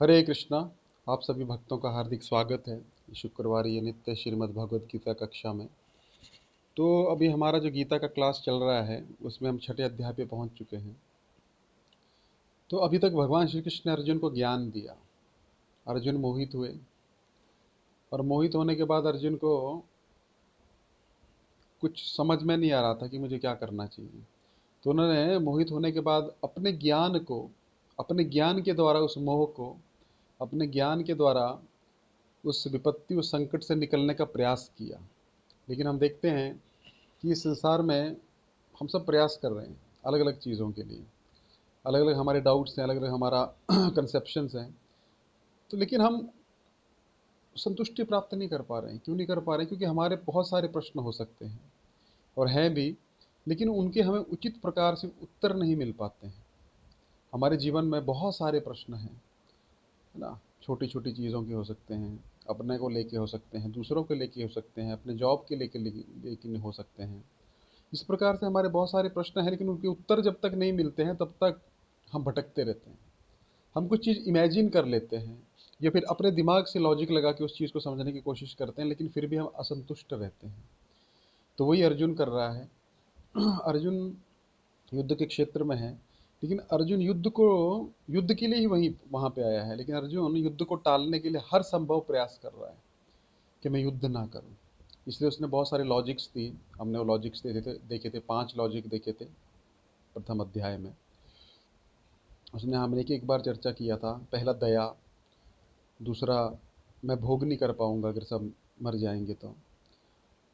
हरे कृष्णा। आप सभी भक्तों का हार्दिक स्वागत है शुक्रवार ये नित्य श्रीमद् भगवद गीता कक्षा में। तो अभी हमारा जो गीता का क्लास चल रहा है उसमें हम छठे अध्याय पे पहुंच चुके हैं। तो अभी तक भगवान श्री कृष्ण ने अर्जुन को ज्ञान दिया। अर्जुन मोहित हुए और मोहित होने के बाद अर्जुन को कुछ समझ में नहीं आ रहा था कि मुझे क्या करना चाहिए। तो उन्होंने मोहित होने के बाद अपने ज्ञान को, अपने ज्ञान के द्वारा उस मोह को, अपने ज्ञान के द्वारा उस विपत्ति, उस संकट से निकलने का प्रयास किया। लेकिन हम देखते हैं कि इस संसार में हम सब प्रयास कर रहे हैं अलग अलग चीज़ों के लिए। अलग अलग हमारे डाउट्स हैं, अलग अलग हमारा कंसेप्शंस हैं। तो लेकिन हम संतुष्टि प्राप्त नहीं कर पा रहे हैं। क्यों नहीं कर पा रहे हैं? क्योंकि हमारे बहुत सारे प्रश्न हो सकते हैं और हैं भी, लेकिन उनके हमें उचित प्रकार से उत्तर नहीं मिल पाते हैं। हमारे जीवन में बहुत सारे प्रश्न हैं, है ना। छोटी छोटी चीज़ों के हो सकते हैं, अपने को लेके हो सकते हैं, दूसरों के लेके हो सकते हैं, अपने जॉब के लेके हो सकते हैं। इस प्रकार से हमारे बहुत सारे प्रश्न हैं, लेकिन उनके उत्तर जब तक नहीं मिलते हैं तब तक हम भटकते रहते हैं। हम कुछ चीज़ इमेजिन कर लेते हैं या फिर अपने दिमाग से लॉजिक लगा के उस चीज़ को समझने की कोशिश करते हैं, लेकिन फिर भी हम असंतुष्ट रहते हैं। तो वही अर्जुन कर रहा है। अर्जुन युद्ध के क्षेत्र में है, लेकिन अर्जुन युद्ध के लिए ही वहीं वहाँ पे आया है। लेकिन अर्जुन युद्ध को टालने के लिए हर संभव प्रयास कर रहा है कि मैं युद्ध ना करूं। इसलिए उसने बहुत सारे लॉजिक्स दी। हमने वो लॉजिक्स देखे थे 5 लॉजिक देखे थे प्रथम अध्याय में। उसने हमने एक बार चर्चा किया था। पहला दया, दूसरा मैं भोग नहीं कर पाऊंगा अगर सब मर जाएंगे तो,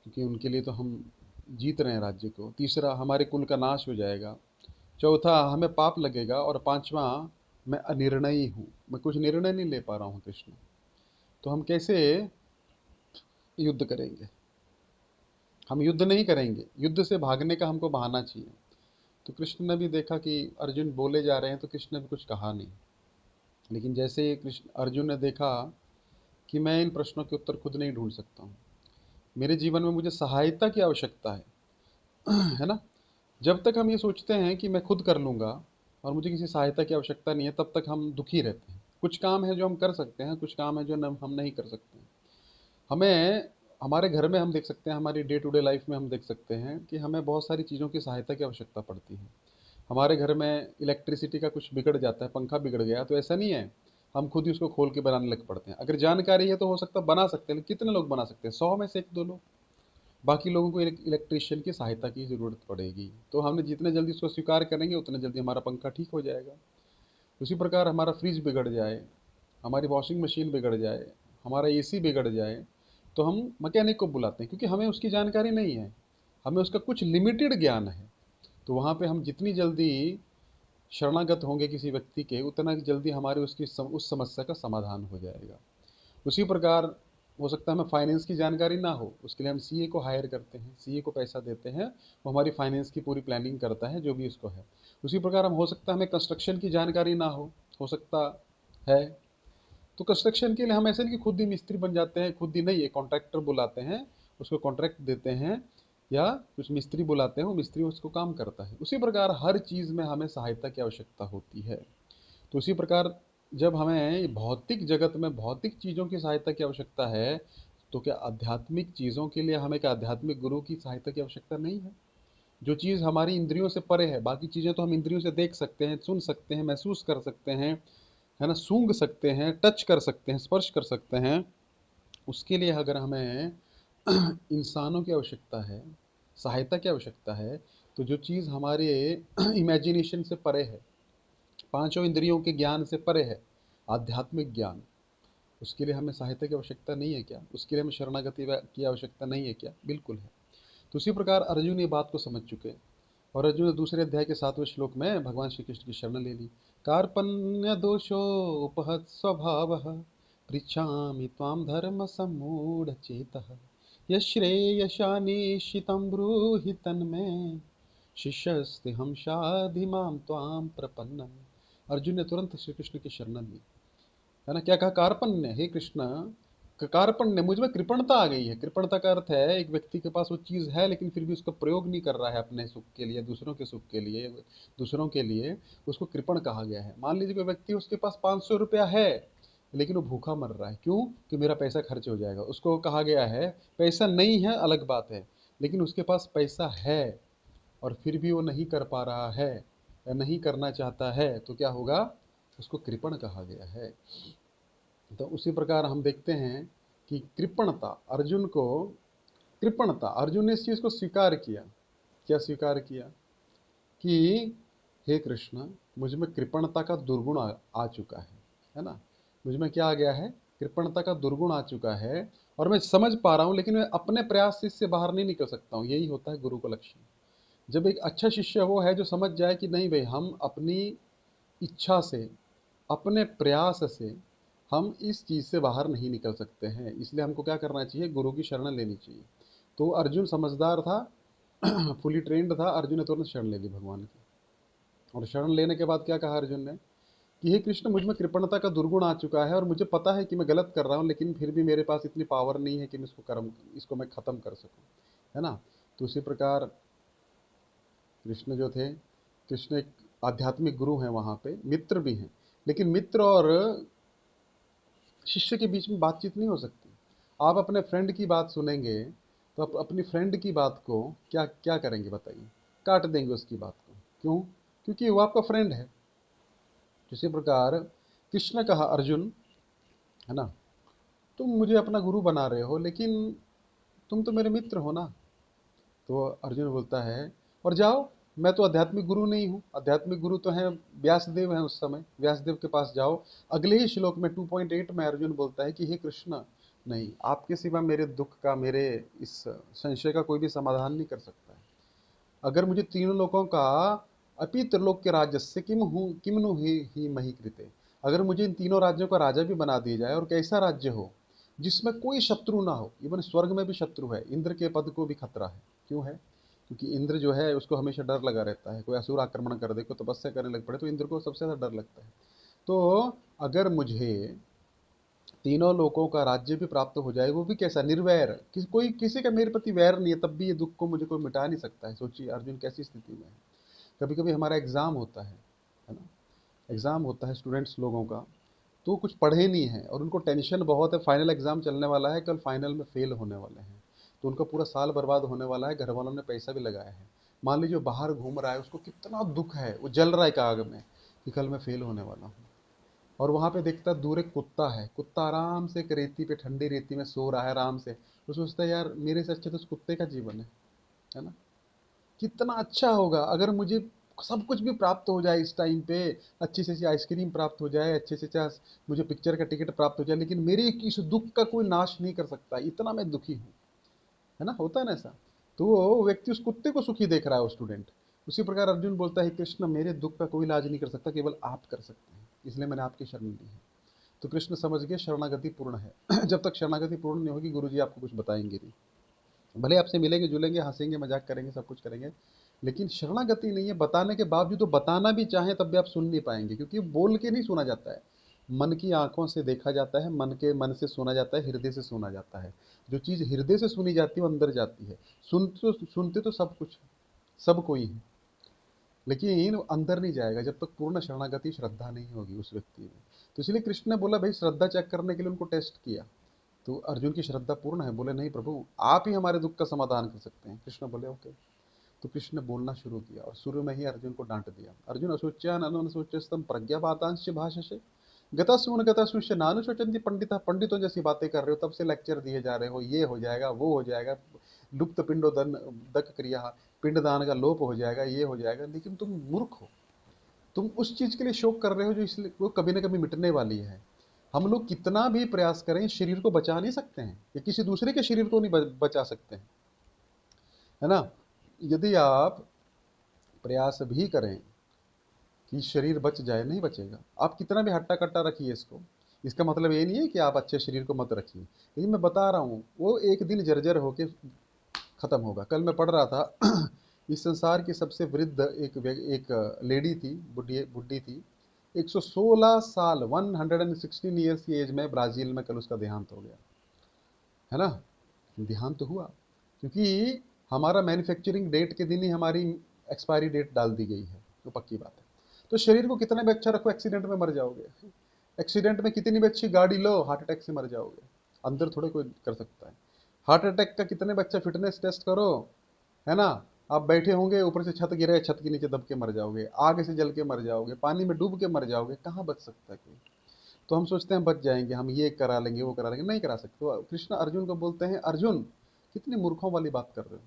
क्योंकि उनके लिए तो हम जीत रहे हैं राज्य को। तीसरा हमारे कुल का नाश हो जाएगा। चौथा हमें पाप लगेगा। और पांचवा मैं अनिर्णयी हूँ, मैं कुछ निर्णय नहीं ले पा रहा हूँ कृष्ण। तो हम कैसे युद्ध करेंगे? हम युद्ध नहीं करेंगे, युद्ध से भागने का हमको बहाना चाहिए। तो कृष्ण ने भी देखा कि अर्जुन बोले जा रहे हैं, तो कृष्ण ने भी कुछ कहा नहीं। लेकिन जैसे ही कृष्ण अर्जुन ने देखा कि मैं इन प्रश्नों के उत्तर खुद नहीं ढूंढ सकता हूँ, मेरे जीवन में मुझे सहायता की आवश्यकता है ना। जब तक हम ये सोचते हैं कि मैं खुद कर लूँगा और मुझे किसी सहायता की आवश्यकता नहीं है, तब तक हम दुखी रहते हैं। कुछ काम है जो हम कर सकते हैं, कुछ काम है जो हम नहीं कर सकते हैं। हमें हमारे घर में हम देख सकते हैं, हमारी डे टू डे लाइफ में हम देख सकते हैं कि हमें बहुत सारी चीज़ों की सहायता की आवश्यकता पड़ती है। हमारे घर में इलेक्ट्रिसिटी का कुछ बिगड़ जाता है, पंखा बिगड़ गया, तो ऐसा नहीं है हम खुद ही उसको खोल के बनाने लग पड़ते हैं। अगर जानकारी है तो हो सकता है बना सकते हैं, लेकिन कितने लोग बना सकते हैं? 100 में से 1-2 लोग। बाकी लोगों को इलेक्ट्रिशियन की सहायता की ज़रूरत पड़ेगी। तो हमने जितने जल्दी उसको स्वीकार करेंगे उतने जल्दी हमारा पंखा ठीक हो जाएगा। उसी प्रकार हमारा फ्रिज बिगड़ जाए, हमारी वॉशिंग मशीन बिगड़ जाए, हमारा एसी बिगड़ जाए, तो हम मैकेनिक को बुलाते हैं, क्योंकि हमें उसकी जानकारी नहीं है, हमें उसका कुछ लिमिटेड ज्ञान है। तो वहाँ पे हम जितनी जल्दी शरणागत होंगे किसी व्यक्ति के, उतना जल्दी हमारे उस समस्या का समाधान हो जाएगा। उसी प्रकार हो सकता है हमें फाइनेंस की जानकारी ना हो, उसके लिए हम सीए को हायर करते हैं, सीए को पैसा देते हैं, वो हमारी फाइनेंस की पूरी प्लानिंग करता है जो भी उसको है। उसी प्रकार हम हो सकता है हमें कंस्ट्रक्शन की जानकारी ना हो सकता है, तो कंस्ट्रक्शन के लिए हम ऐसे नहीं कि खुद ही मिस्त्री बन जाते हैं, खुद ही नहीं, ये कॉन्ट्रैक्टर बुलाते हैं, उसको कॉन्ट्रैक्ट देते हैं, या कुछ मिस्त्री बुलाते हैं, वो मिस्त्री उसको काम करता है। उसी प्रकार हर चीज़ में हमें सहायता की आवश्यकता होती है। तो उसी प्रकार जब हमें भौतिक जगत में भौतिक चीज़ों की सहायता की आवश्यकता है, तो क्या आध्यात्मिक चीज़ों के लिए हमें क्या आध्यात्मिक गुरु की सहायता की आवश्यकता नहीं है? जो चीज़ हमारी इंद्रियों से परे है, बाकी चीज़ें तो हम इंद्रियों से देख सकते हैं, सुन सकते हैं, महसूस कर सकते हैं, है ना, सूंघ सकते हैं, टच कर सकते हैं, स्पर्श कर सकते हैं। उसके लिए अगर हमें इंसानों की आवश्यकता है, सहायता की आवश्यकता है, तो जो चीज़ हमारे इमेजिनेशन से परे है, पांचों इंद्रियों के ज्ञान से परे है, आध्यात्मिक ज्ञान, उसके लिए हमें सहायता की आवश्यकता नहीं है क्या? उसके लिए हमें शरणागति की आवश्यकता नहीं है क्या? बिल्कुल है। तो उसी प्रकार अर्जुन ये बात को समझ चुके, और अर्जुन ने दूसरे अध्याय के 7वें श्लोक में भगवान श्री कृष्ण की शरण ले ली। कार्पण्य दोषोपहत स्वभाव पृच्छामि त्वां धर्म सम्मूढ़ चेतः यश्रेयशानिशितं ब्रूहि तन्मे शिष्यस्ते हम शाधि माम त्वां प्रपन्नम। अर्जुन ने तुरंत श्री कृष्ण की शरण ली, है ना। क्या कहा? कार्पण्य, हे कृष्ण, कार्पण्य, मुझ में कृपणता आ गई है। कृपणता का अर्थ है एक व्यक्ति के पास वो चीज़ है लेकिन फिर भी उसका प्रयोग नहीं कर रहा है अपने सुख के लिए, दूसरों के सुख के लिए, दूसरों के लिए, उसको कृपण कहा गया है। मान लीजिए कोई व्यक्ति, उसके पास 500 रुपया है, लेकिन वो भूखा मर रहा है। क्यों? कि मेरा पैसा खर्च हो जाएगा। उसको कहा गया है पैसा नहीं है अलग बात है, लेकिन उसके पास पैसा है और फिर भी वो नहीं कर पा रहा है या नहीं करना चाहता है, तो क्या होगा? उसको कृपण कहा गया है। तो उसी प्रकार हम देखते हैं कि कृपणता, अर्जुन को कृपणता, अर्जुन ने इस चीज को स्वीकार किया। क्या स्वीकार किया? कि हे कृष्ण, मुझ में कृपणता का दुर्गुण आ चुका है ना? मुझ में क्या आ गया है? कृपणता का दुर्गुण आ चुका है, और मैं समझ पा रहा हूं, लेकिन मैं अपने प्रयास से इससे बाहर नहीं निकल सकता हूं। यही होता है गुरु का लक्ष्य। जब एक अच्छा शिष्य वो है जो समझ जाए कि नहीं भाई, हम अपनी इच्छा से, अपने प्रयास से हम इस चीज से बाहर नहीं निकल सकते हैं, इसलिए हमको क्या करना चाहिए? गुरु की शरण लेनी चाहिए। तो अर्जुन समझदार था, फुली ट्रेंड था। अर्जुन ने तुरंत शरण ले ली भगवान की। और शरण लेने के बाद क्या कहा अर्जुन ने? कि हे कृष्ण, मुझ में कृपणता का दुर्गुण आ चुका है और मुझे पता है कि मैं गलत कर रहा हूँ, लेकिन फिर भी मेरे पास इतनी पावर नहीं है कि मैं इसको मैं खत्म कर सकूं, है ना? तो उसी प्रकार कृष्ण जो थे, कृष्ण एक आध्यात्मिक गुरु हैं, वहां पे मित्र भी हैं। लेकिन मित्र और शिष्य के बीच में बातचीत नहीं हो सकती। आप अपने फ्रेंड की बात सुनेंगे तो आप अपनी फ्रेंड की बात को क्या क्या करेंगे बताइए? काट देंगे उसकी बात को। क्यों? क्योंकि वो आपका फ्रेंड है। इसी प्रकार कृष्ण कहा, अर्जुन, है ना, तुम मुझे अपना गुरु बना रहे हो, लेकिन तुम तो मेरे मित्र हो ना। तो अर्जुन बोलता है, और जाओ, मैं तो आध्यात्मिक गुरु नहीं हूँ। आध्यात्मिक गुरु तो हैं व्यासदेव हैं, उस समय व्यासदेव के पास जाओ। अगले ही श्लोक में 2.8 में अर्जुन बोलता है कि हे कृष्ण, नहीं, आपके सिवा मेरे दुख का, मेरे इस संशय का कोई भी समाधान नहीं कर सकता है। अगर मुझे तीनों लोगों का, अपि त्रिलोक के राज्य से किम नु ही मही कृते, अगर मुझे इन तीनों राज्यों का राजा भी बना दिया जाए, और कैसा राज्य हो जिसमें कोई शत्रु ना हो, इवन स्वर्ग में भी शत्रु है, इंद्र के पद को भी खतरा है। क्यों है? क्योंकि इंद्र जो है उसको हमेशा डर लगा रहता है, कोई असुर आक्रमण कर दे, को तपस्या करने लग पड़े, तो इंद्र को सबसे ज्यादा डर लगता है। तो अगर मुझे तीनों लोकों का राज्य भी प्राप्त हो जाए, वो भी कैसा? निर्वैर, कोई किसी का मेरे प्रति वैर नहीं है, तब भी ये दुख को मुझे कोई मिटा नहीं सकता है। सोचिए अर्जुन कैसी स्थिति में है। कभी कभी हमारा एग्जाम होता है ना? एग्जाम होता है स्टूडेंट्स लोगों का, तो कुछ पढ़े नहीं है और उनको टेंशन बहुत है, फाइनल एग्जाम चलने वाला है, कल फाइनल में फेल होने वाले हैं, तो उनका पूरा साल बर्बाद होने वाला है, घर वालों ने पैसा भी लगाया है। मान लीजिए बाहर घूम रहा है, उसको कितना दुख है, वो जल रहा है एक आग में कि कल मैं फेल होने वाला हूँ। और वहां पे देखता है दूर एक कुत्ता है, कुत्ता आराम से एक रेती पे, ठंडी रेती में सो रहा है आराम से। तो सोचता है यार, मेरे से अच्छा तो उस कुत्ते का जीवन है ना? कितना अच्छा होगा अगर मुझे सब कुछ भी प्राप्त हो जाए इस टाइम पे, अच्छी से अच्छी आइसक्रीम प्राप्त हो जाए, अच्छे से अच्छा मुझे पिक्चर का टिकट प्राप्त हो जाए, लेकिन मेरे इस दुख का कोई नाश नहीं कर सकता, इतना मैं दुखी हूँ, है ना? होता है ना ऐसा? तो वो व्यक्ति उस कुत्ते को सुखी देख रहा है, वो स्टूडेंट। उसी प्रकार अर्जुन बोलता है, कृष्ण, मेरे दुख का कोई इलाज नहीं कर सकता, केवल आप कर सकते हैं, इसलिए मैंने आपकी शरण ली है। तो कृष्ण समझ गए शरणागति पूर्ण है। जब तक शरणागति पूर्ण नहीं होगी, गुरु जी आपको कुछ बताएंगे नहीं। भले आपसे मिलेंगे जुलेंगे, हंसेंगे, मजाक करेंगे, सब कुछ करेंगे, लेकिन शरणागति नहीं है। बताने के बावजूद तो बताना भी चाहें तब भी आप सुन नहीं पाएंगे, क्योंकि बोल के नहीं सुना जाता है, मन की आंखों से देखा जाता है, मन से सुना जाता है, हृदय से सुना जाता है। जो चीज हृदय से सुनी जाती है वो अंदर जाती है। सुनते तो सब कुछ, सब कोई है, लेकिन वो अंदर नहीं जाएगा जब तक पूर्ण शरणागति, श्रद्धा नहीं होगी उस व्यक्ति में। तो इसलिए कृष्ण ने बोला भाई, श्रद्धा चेक करने के लिए उनको टेस्ट किया। तो अर्जुन की श्रद्धा पूर्ण है? बोले नहीं प्रभु, आप ही हमारे दुख का समाधान कर सकते हैं। कृष्ण बोले ओके। तो कृष्ण ने बोलना शुरू किया और शुरू में ही अर्जुन को डांट दिया। अर्जुन, अशोच्यान अनुशोच्यस्तम प्रज्ञावादांश भाषसे गतासून गतासूष्य नानुशोचन्ति पंडिता, पंडितों जैसी बातें कर रहे हो, तब से लेक्चर दिए जा रहे हो, ये हो जाएगा, वो हो जाएगा, लुप्त पिंडोदन दक क्रिया, पिंडदान का लोप हो जाएगा, ये हो जाएगा, लेकिन तुम मूर्ख हो। तुम उस चीज के लिए शोक कर रहे हो जो इसलिए वो कभी ना कभी मिटने वाली है। हम लोग कितना भी प्रयास करें, शरीर को बचा नहीं सकते हैं, या किसी दूसरे के शरीर को नहीं बचा सकते हैं, है ना? यदि आप प्रयास भी करें कि शरीर बच जाए, नहीं बचेगा। आप कितना भी हट्टा कट्टा रखिए इसको, इसका मतलब ये नहीं है कि आप अच्छे शरीर को मत रखिए, लेकिन मैं बता रहा हूँ वो एक दिन जर्जर होके खत्म होगा। कल मैं पढ़ रहा था इस संसार की सबसे वृद्ध एक लेडी थी, बुढ़ी बुढ़ी थी, 116 साल, 116 ईयर्स की एज में ब्राजील में कल उसका देहांत हो गया, है ना? देहांत तो हुआ क्योंकि हमारा मैन्युफैक्चरिंग डेट के दिन ही हमारी एक्सपायरी डेट डाल दी गई है, तो पक्की बात है। तो शरीर को कितना भी अच्छा रखो, एक्सीडेंट में मर जाओगे। एक्सीडेंट में कितनी भी अच्छी गाड़ी लो, हार्ट अटैक से मर जाओगे, अंदर थोड़े कोई कर सकता है। हार्ट अटैक का कितने बच्चा फिटनेस टेस्ट करो, है ना, आप बैठे होंगे, ऊपर से छत गिरे, छत के नीचे दब के मर जाओगे, आग से जल के मर जाओगे, पानी में डूब के मर जाओगे, कहाँ बच सकता है कोई। तो हम सोचते हैं बच जाएंगे, हम ये करा लेंगे वो करा लेंगे, नहीं करा सकते। तो कृष्ण अर्जुन को बोलते हैं, अर्जुन कितनी मूर्खों वाली बात कर रहे हो,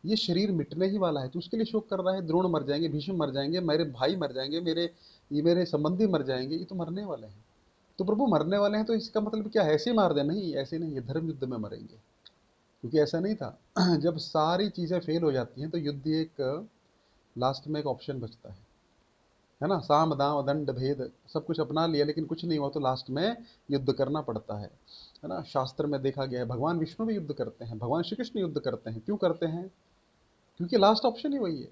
ये शरीर मिटने ही वाला है, तो उसके लिए शोक कर रहा है। द्रोण मर जाएंगे, भीष्म मर जाएंगे, मेरे भाई मर जाएंगे, मेरे संबंधी मर जाएंगे, ये तो मरने वाले हैं। तो प्रभु मरने वाले हैं तो इसका मतलब क्या है, ऐसे ही मार दे? नहीं, ऐसे नहीं, ये धर्म युद्ध में मरेंगे। क्योंकि ऐसा नहीं था जब सारी चीजें फेल हो जाती हैं तो युद्ध एक लास्ट में एक ऑप्शन बचता है ना। साम दाम दंड भेद सब कुछ अपना लिया, लेकिन कुछ नहीं हुआ तो लास्ट में युद्ध करना पड़ता है ना। शास्त्र में देखा गया है, भगवान विष्णु भी युद्ध करते हैं, भगवान श्री कृष्ण युद्ध करते हैं। क्यों करते हैं? क्योंकि लास्ट ऑप्शन ही वही है।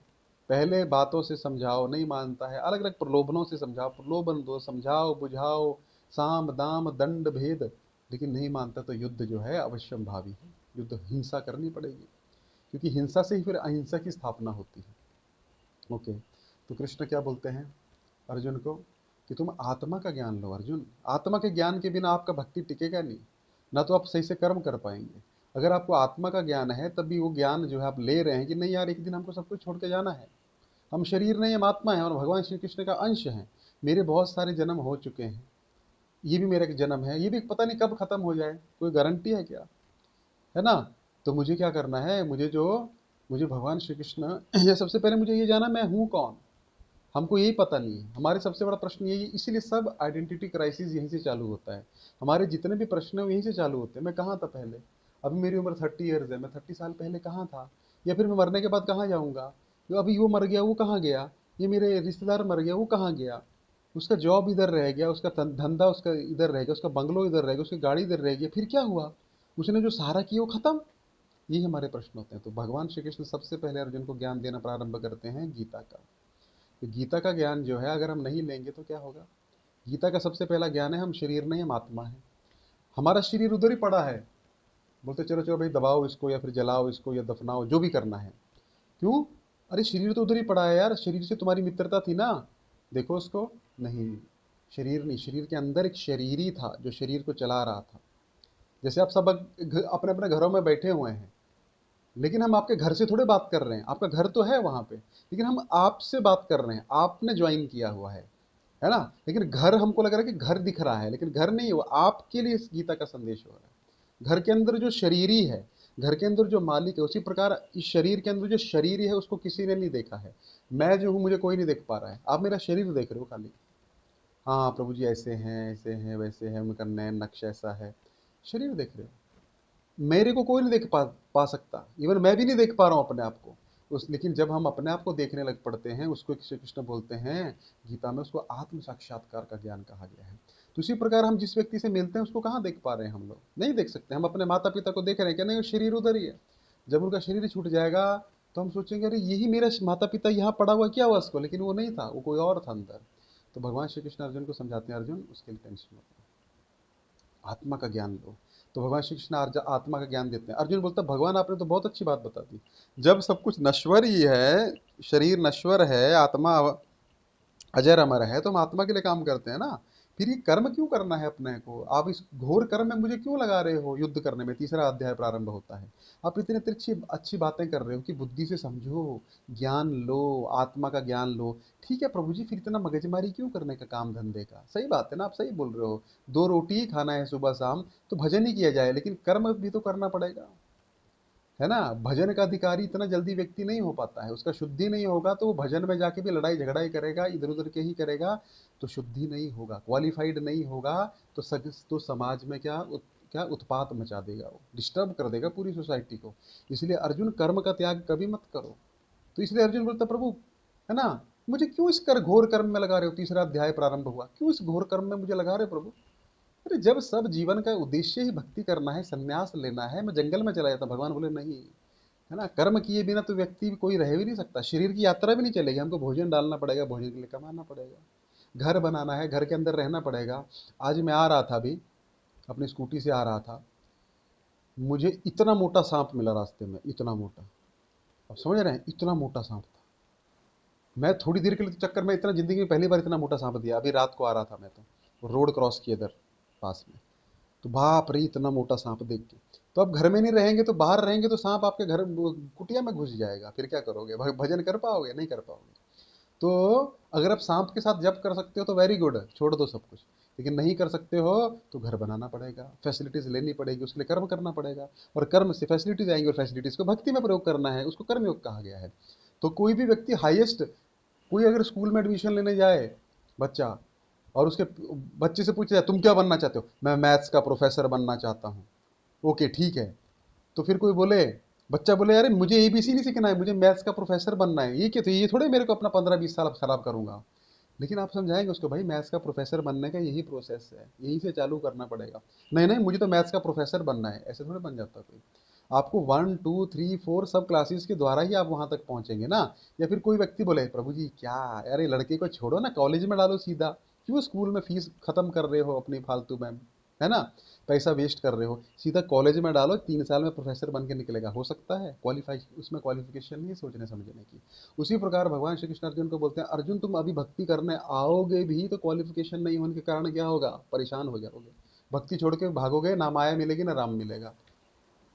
पहले बातों से समझाओ, नहीं मानता है, अलग अलग प्रलोभनों से समझाओ, प्रलोभन दो, समझाओ बुझाओ, साम दाम दंड भेद, लेकिन नहीं मानता तो युद्ध जो है अवश्यम भावी है, युद्ध हिंसा करनी पड़ेगी, क्योंकि हिंसा से ही फिर अहिंसा की स्थापना होती है। ओके, तो कृष्ण क्या बोलते हैं अर्जुन को कि तुम आत्मा का ज्ञान लो अर्जुन। आत्मा के ज्ञान के बिना आपका भक्ति टिकेगा नहीं, ना तो आप सही से कर्म कर पाएंगे। अगर आपको आत्मा का ज्ञान है तब भी वो ज्ञान जो है आप ले रहे हैं कि नहीं यार एक दिन हमको सब कुछ छोड़ के जाना है, हम शरीर नहीं, हम आत्मा है और भगवान श्री कृष्ण का अंश है। मेरे बहुत सारे जन्म हो चुके हैं, ये भी मेरा एक जन्म है, ये भी पता नहीं कब खत्म हो जाए, कोई गारंटी है क्या, है ना। तो मुझे क्या करना है, मुझे भगवान श्री कृष्ण या सबसे पहले मुझे ये जाना मैं हूँ कौन। हमको यही पता नहीं है, हमारे सबसे बड़ा प्रश्न यही है, इसीलिए सब आइडेंटिटी क्राइसिस यहीं से चालू होता है। हमारे जितने भी प्रश्न हैं वो यहीं से चालू होते हैं। मैं कहाँ था पहले, अभी मेरी उम्र 30 ईयर्स है, मैं 30 साल पहले कहाँ था, या फिर मैं मरने के बाद कहाँ जाऊँगा। जो अभी वो मर गया वो कहाँ गया, ये मेरे रिश्तेदार मर गया वो कहाँ गया, उसका जॉब इधर रह गया, उसका धंधा उसका इधर रह गया, उसका बंगलो इधर रह गया, उसकी गाड़ी इधर रह गई, फिर क्या हुआ, उसने जो सहारा किया वो खत्म। यही हमारे प्रश्न होते हैं। तो भगवान श्री कृष्ण सबसे पहले अर्जुन को ज्ञान देना प्रारंभ करते हैं गीता का। तो गीता का ज्ञान जो है अगर हम नहीं लेंगे तो क्या होगा। गीता का सबसे पहला ज्ञान है हम शरीर नहीं, हम आत्मा है। हमारा शरीर उधर ही पड़ा है, बोलते चलो चलो भाई दबाओ इसको या फिर जलाओ इसको या दफनाओ जो भी करना है। क्यों? अरे शरीर तो उधर ही पड़ा है यार, शरीर से तुम्हारी मित्रता थी ना, देखो उसको। नहीं, शरीर नहीं, शरीर के अंदर एक शरीरी था जो शरीर को चला रहा था। जैसे आप सब अपने अपने घरों में बैठे हुए हैं, लेकिन हम आपके घर से थोड़े बात कर रहे हैं, आपका घर तो है वहां पे, लेकिन हम आपसे बात कर रहे हैं, आपने ज्वाइन किया हुआ है ना। लेकिन घर हमको लग रहा है कि घर दिख रहा है, लेकिन घर नहीं है वो, आपके लिए इस गीता का संदेश हो रहा है। घर के अंदर जो शरीरी है, घर के अंदर जो मालिक है, उसी प्रकार इस शरीर के अंदर जो शरीरी है उसको किसी ने नहीं देखा है। मैं जो हूँ मुझे कोई नहीं देख पा रहा है, आप मेरा शरीर देख रहे हो खाली। हाँ प्रभु जी ऐसे हैं वैसे हैं, उनका नैन नक्श ऐसा है, शरीर देख रहे हो। मेरे को कोई नहीं देख पा सकता, इवन मैं भी नहीं देख पा रहा हूँ अपने आप को। उस लेकिन जब हम अपने आप को देखने लग पड़ते हैं, उसको श्री कृष्ण बोलते हैं गीता में, उसको आत्म साक्षात्कार का ज्ञान कहा गया है। तो इसी प्रकार हम जिस व्यक्ति से मिलते हैं उसको कहाँ देख पा रहे हैं, हम लोग नहीं देख सकते। हम अपने माता पिता को देख रहे हैं क्या? नहीं, वो शरीर उधर ही है। जब उनका शरीर छूट जाएगा तो हम सोचेंगे अरे यही मेरा माता पिता यहाँ पड़ा हुआ, क्या हुआ उसको, लेकिन वो नहीं था, वो कोई और था अंदर। तो भगवान श्री कृष्ण अर्जुन को समझाते हैं, अर्जुन उसके लिए टेंशन मत लो, आत्मा का ज्ञान लो। तो भगवान श्री कृष्ण आत्मा का ज्ञान देते हैं। अर्जुन बोलता है भगवान आपने तो बहुत अच्छी बात बता दी, जब सब कुछ नश्वर ही है, शरीर नश्वर है, आत्मा अजर अमर है, तो हम आत्मा के लिए काम करते हैं ना। फिर ये कर्म क्यों करना है अपने को, आप इस घोर कर्म में मुझे क्यों लगा रहे हो युद्ध करने में। तीसरा अध्याय प्रारंभ होता है, आप इतनी तिरछी अच्छी बातें कर रहे हो कि बुद्धि से समझो, ज्ञान लो, आत्मा का ज्ञान लो। ठीक है प्रभु जी, फिर इतना मगजमारी क्यों करने का काम धंधे का, सही बात है ना, आप सही बोल रहे हो। दो रोटी ही खाना है सुबह शाम तो भजन ही किया जाए, लेकिन कर्म भी तो करना पड़ेगा, है ना। भजन का अधिकारी इतना जल्दी व्यक्ति नहीं हो पाता है, उसका शुद्धि नहीं होगा तो वो भजन में जाके भी लड़ाई झगड़ा ही करेगा, इधर उधर के ही करेगा, तो शुद्धि नहीं होगा, क्वालिफाइड नहीं होगा। तो तो समाज में क्या उत्पात मचा देगा, वो डिस्टर्ब कर देगा पूरी सोसाइटी को। इसलिए अर्जुन कर्म का त्याग कभी मत करो। तो इसलिए अर्जुन बोलता प्रभु, है ना, मुझे क्यों इस घोर कर्म में लगा रहे हो। तीसरा अध्याय प्रारंभ हुआ, क्यों इस घोर कर्म में मुझे लगा रहे हो प्रभु। अरे जब सब जीवन का उद्देश्य ही भक्ति करना है, संन्यास लेना है, मैं जंगल में चला जाता। भगवान बोले नहीं, है ना, कर्म किए बिना तो व्यक्ति कोई रह भी नहीं सकता, शरीर की यात्रा भी नहीं चलेगी, हमको भोजन डालना पड़ेगा, भोजन के लिए कमाना पड़ेगा, घर बनाना है, घर के अंदर रहना पड़ेगा। आज मैं आ रहा था अभी, अपनी स्कूटी से आ रहा था, मुझे इतना मोटा सांप मिला रास्ते में, इतना मोटा, अब समझ रहे हैं, इतना मोटा सांप था। मैं थोड़ी देर के लिए तो चक्कर में, इतना जिंदगी में पहली बार इतना मोटा सांप दिया, अभी रात को आ रहा था मैं तो। रोड क्रॉस किया इधर पास में, तो बाप रे इतना मोटा सांप देख के, तो अब घर में नहीं रहेंगे तो बाहर रहेंगे तो सांप आपके घर कुटिया में घुस जाएगा, फिर क्या करोगे? भजन कर पाओगे? नहीं कर पाओगे। तो अगर आप सांप के साथ जब कर सकते हो तो वेरी गुड, छोड़ दो सब कुछ। लेकिन नहीं कर सकते हो तो घर बनाना पड़ेगा, फैसिलिटीज लेनी पड़ेगी, उसके लिए कर्म करना पड़ेगा, और कर्म से फैसिलिटीज आएंगी, और फैसिलिटीज को भक्ति में प्रयोग करना है, उसको कर्मयोग कहा गया है। तो कोई भी व्यक्ति हाईएस्ट, कोई अगर स्कूल में एडमिशन लेने जाए बच्चा, और उसके बच्चे से पूछे तुम क्या बनना चाहते हो, मैं मैथ्स का प्रोफेसर बनना चाहता हूँ। ओके ठीक है। तो फिर कोई बोले, बच्चा बोले अरे मुझे एबीसी नहीं सीखना है, मुझे मैथ्स का प्रोफेसर बनना है, ये क्या, तो ये थोड़े मेरे को अपना 15-20 साल खराब करूंगा। लेकिन आप समझाएंगे उसको, भाई मैथ्स का प्रोफेसर बनने का यही प्रोसेस है, यहीं से चालू करना पड़ेगा। नहीं नहीं मुझे तो मैथ्स का प्रोफेसर बनना है, ऐसे थोड़े बन जाता कोई। आपको 1 2 3 4 सब क्लासेस के द्वारा ही आप वहां तक पहुंचेंगे ना। या फिर कोई व्यक्ति बोले प्रभु जी क्या, अरे लड़के को छोड़ो ना, कॉलेज में डालो सीधा, क्यों स्कूल में फीस खत्म कर रहे हो अपनी फालतू में, है ना, पैसा वेस्ट कर रहे हो, सीधा कॉलेज में डालो, 3 साल में प्रोफेसर बन के निकलेगा, हो सकता है क्वालिफाई, उसमें क्वालिफिकेशन नहीं है सोचने समझने की। उसी प्रकार भगवान श्री कृष्ण अर्जुन को बोलते हैं, अर्जुन तुम अभी भक्ति करने आओगे भी तो क्वालिफिकेशन नहीं होने के कारण क्या होगा, परेशान हो जाओगे, भक्ति छोड़ के भागोगे, ना माया मिलेगी ना राम मिलेगा।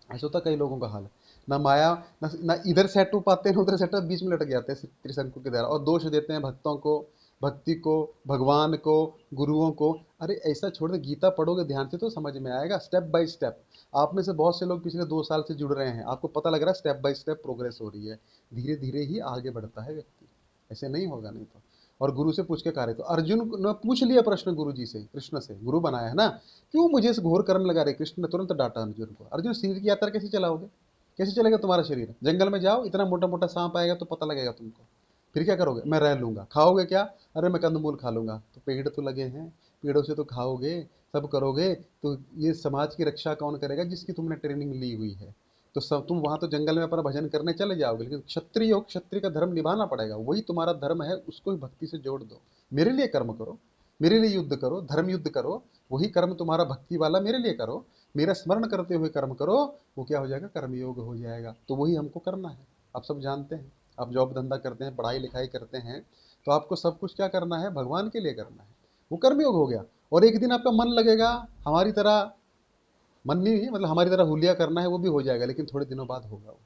ऐसा होता कई लोगों का हाल, ना माया, ना इधर सेट हो पाते हैं ना उधर सेट हो, बीच में लटक जाते हैं त्रिशंकु के द्वारा, और दोष देते हैं भक्तों को, भक्ति को, भगवान को, गुरुओं को। अरे ऐसा छोड़ दे, गीता पढ़ोगे ध्यान से तो समझ में आएगा, स्टेप बाय स्टेप। आप में से बहुत से लोग पिछले 2 साल से जुड़ रहे हैं, आपको पता लग रहा है स्टेप बाय स्टेप प्रोग्रेस हो रही है, धीरे धीरे ही आगे बढ़ता है व्यक्ति, ऐसे नहीं होगा नहीं तो। और गुरु से पूछ के कार्य, तो अर्जुन ने पूछ लिया प्रश्न गुरु जी से, कृष्ण से, गुरु बनाया है ना, क्यों मुझे इस घोर कर्म लगा रहे, कृष्ण ने तुरंत डांटा अर्जुन को, अर्जुन शरीर की यात्रा कैसे चलाओगे, कैसे चलेगा तुम्हारा शरीर, जंगल में जाओ, इतना मोटा मोटा सांप आएगा तो पता लगेगा तुमको, फिर क्या करोगे, मैं रह लूंगा, खाओगे क्या, अरे मैं कंदमूल खा लूंगा, तो पेड़ तो लगे हैं, पेड़ों से तो खाओगे, सब करोगे, तो ये समाज की रक्षा कौन करेगा जिसकी तुमने ट्रेनिंग ली हुई है। तो सब तुम वहां तो जंगल में अपना भजन करने चले जाओगे, लेकिन क्षत्रिय हो, क्षत्रिय का धर्म निभाना पड़ेगा, वही तुम्हारा धर्म है, उसको ही भक्ति से जोड़ दो, मेरे लिए कर्म करो, मेरे लिए युद्ध करो, धर्म युद्ध करो, वही कर्म तुम्हारा भक्ति वाला मेरे लिए करो, मेरा स्मरण करते हुए कर्म करो, वो क्या हो जाएगा, कर्मयोग हो जाएगा। तो वही हमको करना है, आप सब जानते हैं, आप जॉब धंधा करते हैं, पढ़ाई लिखाई करते हैं, तो आपको सब कुछ क्या करना है, भगवान के लिए करना है, वो कर्मयोग हो गया। और एक दिन आपका मन लगेगा हमारी तरह, मन नहीं मतलब हमारी तरह हुलिया करना है, वो भी हो जाएगा, लेकिन थोड़े दिनों बाद होगा वो।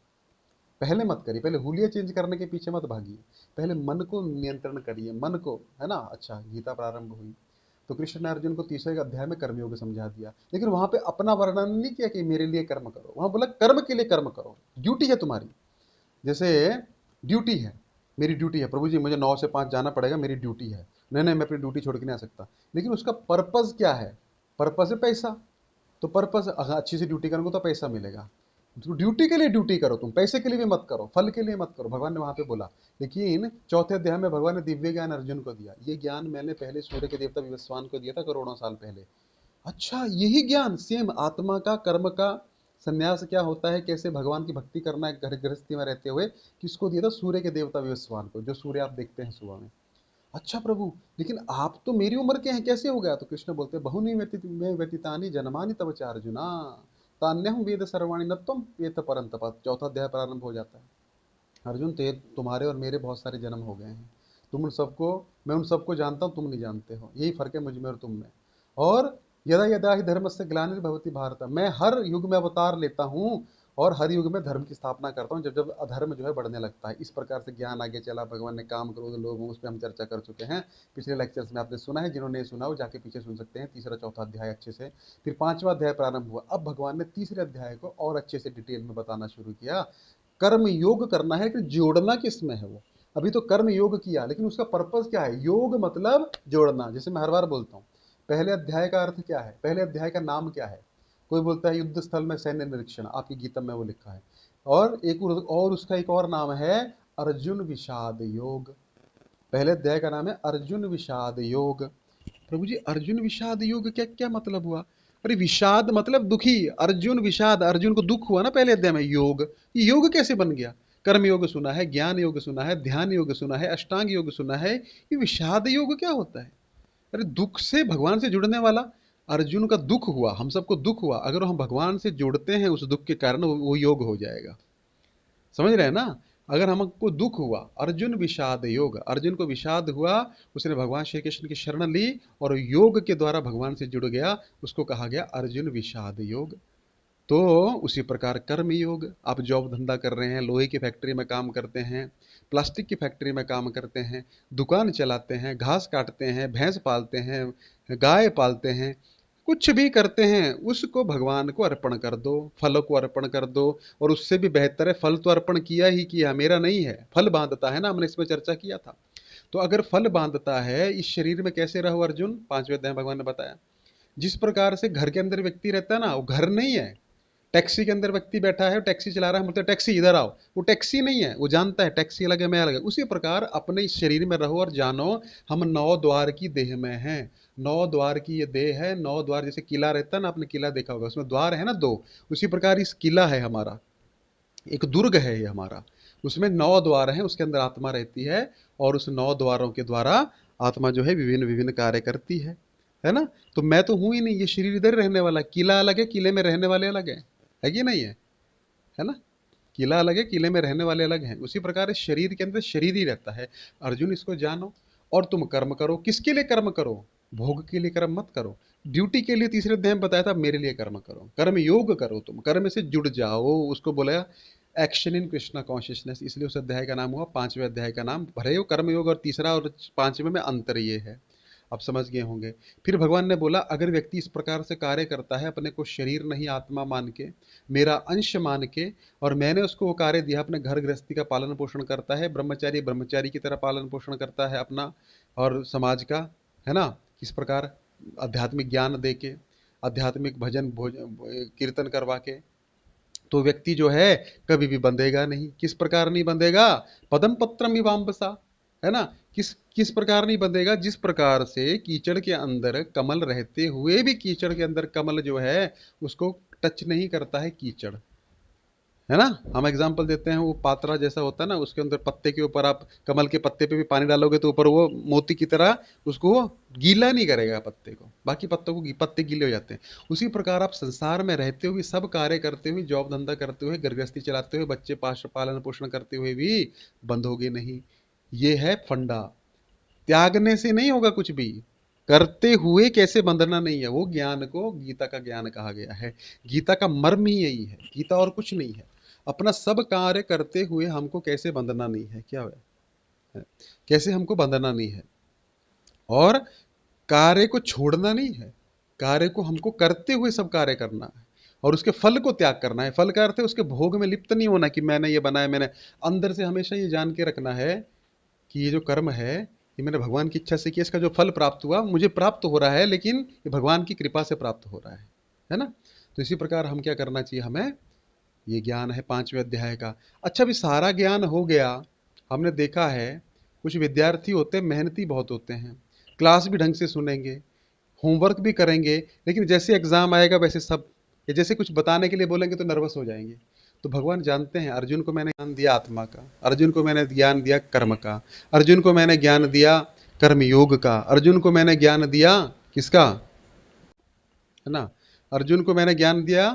पहले मत करिए, पहले हुलिया चेंज करने के पीछे मत भागिए, पहले मन को नियंत्रण करिए, मन को, है ना। अच्छा, गीता प्रारंभ हुई, तो कृष्ण ने अर्जुन को तीसरे अध्याय में कर्मयोग समझा दिया, लेकिन वहां पे अपना वर्णन नहीं किया कि मेरे लिए कर्म करो, वहां बोला कर्म के लिए कर्म करो, ड्यूटी है तुम्हारी, जैसे ड्यूटी है, मेरी ड्यूटी है प्रभु जी, मुझे 9 से 5 जाना पड़ेगा, मेरी ड्यूटी है, नहीं नहीं मैं अपनी ड्यूटी छोड़ के नहीं आ सकता, लेकिन उसका पर्पज क्या है, पर्पज है पैसा, तो पर्पज अच्छी से ड्यूटी करोगे तो पैसा मिलेगा, तो ड्यूटी के लिए ड्यूटी करो, तुम पैसे के लिए भी मत करो, फल के लिए मत करो, भगवान ने वहां पे बोला। लेकिन चौथे अध्याय में भगवान ने दिव्य ज्ञान अर्जुन को दिया, ये ज्ञान मैंने पहले सूर्य के देवता विवस्वान को दिया था करोड़ों साल पहले। अच्छा, यही ज्ञान सेम आत्मा का, कर्म का, संन्यास क्या होता है, कैसे भगवान की भक्ति करना है घर गृहस्थी में रहते हुए, किसको दिया था, सूर्य के देवता विवस्वान को, जो सूर्य आप देखते हैं सुबह में। अच्छा प्रभु, लेकिन आप तो मेरी उम्र के हैं, कैसे हो गया, तो कृष्ण बोलते हैं बहुनी व्यतीतानि जन्मानि तव च अर्जुना, तान्यहं वेद सर्वाणि न त्वं वेत्थ परन्तप। चौथा अध्याय प्रारंभ हो जाता है, अर्जुन ते तुम्हारे और मेरे बहुत सारे जन्म हो गए हैं, तुम उन सबको, मैं उन सबको जानता हूँ, तुम नहीं जानते हो, यही फर्क है मुझ में और तुम में। और यदा यदा ही धर्म से ग्लानिर्भवति भारत, मैं हर युग में अवतार लेता हूँ, और हर युग में धर्म की स्थापना करता हूँ, जब जब अधर्म जो है बढ़ने लगता है। इस प्रकार से ज्ञान आगे चला, भगवान ने काम करो लोगों, उस पर हम चर्चा कर चुके हैं पिछले लेक्चर्स में, आपने सुना है, जिन्होंने नहीं सुना वो जाके पीछे सुन सकते हैं, तीसरा चौथा अध्याय अच्छे से। फिर पांचवा अध्याय प्रारंभ हुआ, अब भगवान ने तीसरे अध्याय को और अच्छे से डिटेल में बताना शुरू किया। कर्म योग करना है, लेकिन जोड़ना किस में है वो, अभी तो कर्म योग किया, लेकिन उसका पर्पज क्या है, योग मतलब जोड़ना। जैसे मैं हर बार बोलता हूँ, पहले अध्याय का अर्थ क्या है, पहले अध्याय का नाम क्या है, कोई बोलता है युद्ध स्थल में सैन्य निरीक्षण, आपकी गीता में वो लिखा है, और एक और उसका एक और नाम है अर्जुन विषाद योग। पहले अध्याय का नाम है अर्जुन विषाद योग। प्रभु जी अर्जुन विषाद योग क्या क्या मतलब हुआ, अरे विषाद मतलब दुखी, अर्जुन विषाद, अर्जुन को दुख हुआ ना पहले अध्याय में, योग, ये योग कैसे बन गया, कर्म योग सुना है, ज्ञान योग सुना है, ध्यान योग सुना है, अष्टांग योग सुना है, ये विषाद योग क्या होता है। अरे दुख से भगवान से जुड़ने वाला, अर्जुन का दुख हुआ, हम सबको दुख हुआ, अगर हम भगवान से जुड़ते हैं उस दुख के कारण वो योग हो जाएगा, समझ रहे हैं ना। अगर हमको दुख हुआ, अर्जुन विषाद योग, अर्जुन को विषाद हुआ, उसने भगवान श्री कृष्ण की शरण ली और योग के द्वारा भगवान से जुड़ गया, उसको कहा गया अर्जुन विषाद योग। तो उसी प्रकार कर्म योग, आप जॉब धंधा कर रहे हैं, लोहे की फैक्ट्री में काम करते हैं, प्लास्टिक की फैक्ट्री में काम करते हैं, दुकान चलाते हैं, घास काटते हैं, भैंस पालते हैं, गाय पालते हैं, कुछ भी करते हैं, उसको भगवान को अर्पण कर दो, फल को अर्पण कर दो। और उससे भी बेहतर है, फल तो अर्पण किया ही किया, मेरा नहीं है, फल बांधता है ना, हमने इसमें चर्चा किया था। तो अगर फल बांधता है, इस शरीर में कैसे रहो अर्जुन, 5वें अध्याय भगवान ने बताया। जिस प्रकार से घर के अंदर व्यक्ति रहता है ना, वो घर नहीं है। टैक्सी के अंदर व्यक्ति बैठा है, टैक्सी चला रहा है, बोलते टैक्सी इधर आओ, वो टैक्सी नहीं है, वो जानता है टैक्सी अलग है, मैं अलग है। उसी प्रकार अपने इस शरीर में रहो और जानो हम 9 द्वार की देह में हैं। 9 द्वार की ये देह है। 9 द्वार, जैसे किला रहता है ना, आपने किला देखा होगा, उसमें द्वार है ना 2, उसी प्रकार इस किला है हमारा, एक दुर्ग है ये हमारा, उसमें 9 द्वार हैं, उसके अंदर आत्मा रहती है। और उस 9 द्वारों के द्वारा आत्मा जो है विभिन्न विभिन्न कार्य करती है ना। तो मैं तो हूं ही नहीं, ये शरीर इधर रहने वाला, किला अलग है, किले में रहने वाले अलग है कि नहीं है ना। किला अलग है, किले में रहने वाले अलग हैं। उसी प्रकार इस शरीर के अंदर शरीर ही रहता है। अर्जुन इसको जानो और तुम कर्म करो। किसके लिए कर्म करो, भोग के लिए कर्म मत करो। ड्यूटी के लिए तीसरे अध्याय में बताया था, मेरे लिए कर्म करो, कर्म योग करो, तुम कर्म से जुड़ जाओ, उसको बोला एक्शन इन कृष्णा कॉन्शियसनेस। इसलिए उस अध्याय का नाम हुआ, 5वें अध्याय का नाम भरे हो कर्म योग, और तीसरा और 5वें में अंतर ये है, आप समझ गए होंगे। फिर भगवान ने बोला, अगर व्यक्ति इस प्रकार से कार्य करता है, अपने को शरीर नहीं आत्मा मान के, मेरा अंश मान के, और मैंने उसको वो कार्य दिया, अपने घर गृहस्थी का पालन पोषण करता है, ब्रह्मचारी ब्रह्मचारी की तरह पालन पोषण करता है अपना और समाज का, है ना, किस प्रकार आध्यात्मिक ज्ञान दे के, आध्यात्मिक भजन भोजन कीर्तन करवा के, तो व्यक्ति जो है कभी भी बंधेगा नहीं। किस प्रकार नहीं बंधेगा, पदम पत्रम इवाम्बसा, है ना। किस किस प्रकार नहीं बंधेगा, जिस प्रकार से कीचड़ के अंदर कमल रहते हुए भी कीचड़ के अंदर कमल जो है उसको टच नहीं करता है कीचड़, है ना। हम एग्जाम्पल देते हैं, वो पात्रा जैसा होता है ना, उसके अंदर पत्ते के ऊपर आप कमल के पत्ते पे भी पानी डालोगे तो ऊपर वो मोती की तरह उसको वो गीला नहीं करेगा पत्ते को, बाकी पत्तों को पत्ते गीले हो जाते हैं। उसी प्रकार आप संसार में रहते हुए, सब कार्य करते हुए, जॉब धंधा करते हुए, घर गृहस्थी चलाते हुए, बच्चे पालन पोषण करते हुए भी बंधोगे नहीं। ये है फंडा। त्यागने से नहीं होगा कुछ भी, करते हुए कैसे बंधना नहीं है, वो ज्ञान को गीता का ज्ञान कहा गया है। गीता का मर्म ही यही है, गीता और कुछ नहीं है। अपना सब कार्य करते हुए हमको कैसे बंधना नहीं है, क्या है, कैसे हमको बंधना नहीं है, और कार्य को छोड़ना नहीं है, कार्य को हमको करते हुए सब कार्य करना है, और उसके फल को त्याग करना है। फल का अर्थ है उसके भोग में लिप्त नहीं होना कि मैंने ये बनाया, मैंने अंदर से हमेशा ये जान के रखना है कि ये जो कर्म है, ये मैंने भगवान की इच्छा से किया, इसका जो फल प्राप्त हुआ मुझे प्राप्त हो रहा है, लेकिन ये भगवान की कृपा से प्राप्त हो रहा है ना। तो इसी प्रकार हम क्या करना चाहिए, हमें ये ज्ञान है 5वें अध्याय का। अच्छा, भी सारा ज्ञान हो गया। हमने देखा है कुछ विद्यार्थी होते हैं, मेहनती बहुत होते हैं, क्लास भी ढंग से सुनेंगे, होमवर्क भी करेंगे, लेकिन जैसे एग्जाम आएगा वैसे सब, या जैसे कुछ बताने के लिए बोलेंगे तो नर्वस हो जाएंगे। तो भगवान जानते हैं, अर्जुन को मैंने ज्ञान दिया आत्मा का, अर्जुन को मैंने ज्ञान दिया कर्म का, अर्जुन को मैंने ज्ञान दिया कर्म योग का, अर्जुन को मैंने ज्ञान दिया किसका, है ना, अर्जुन को मैंने ज्ञान दिया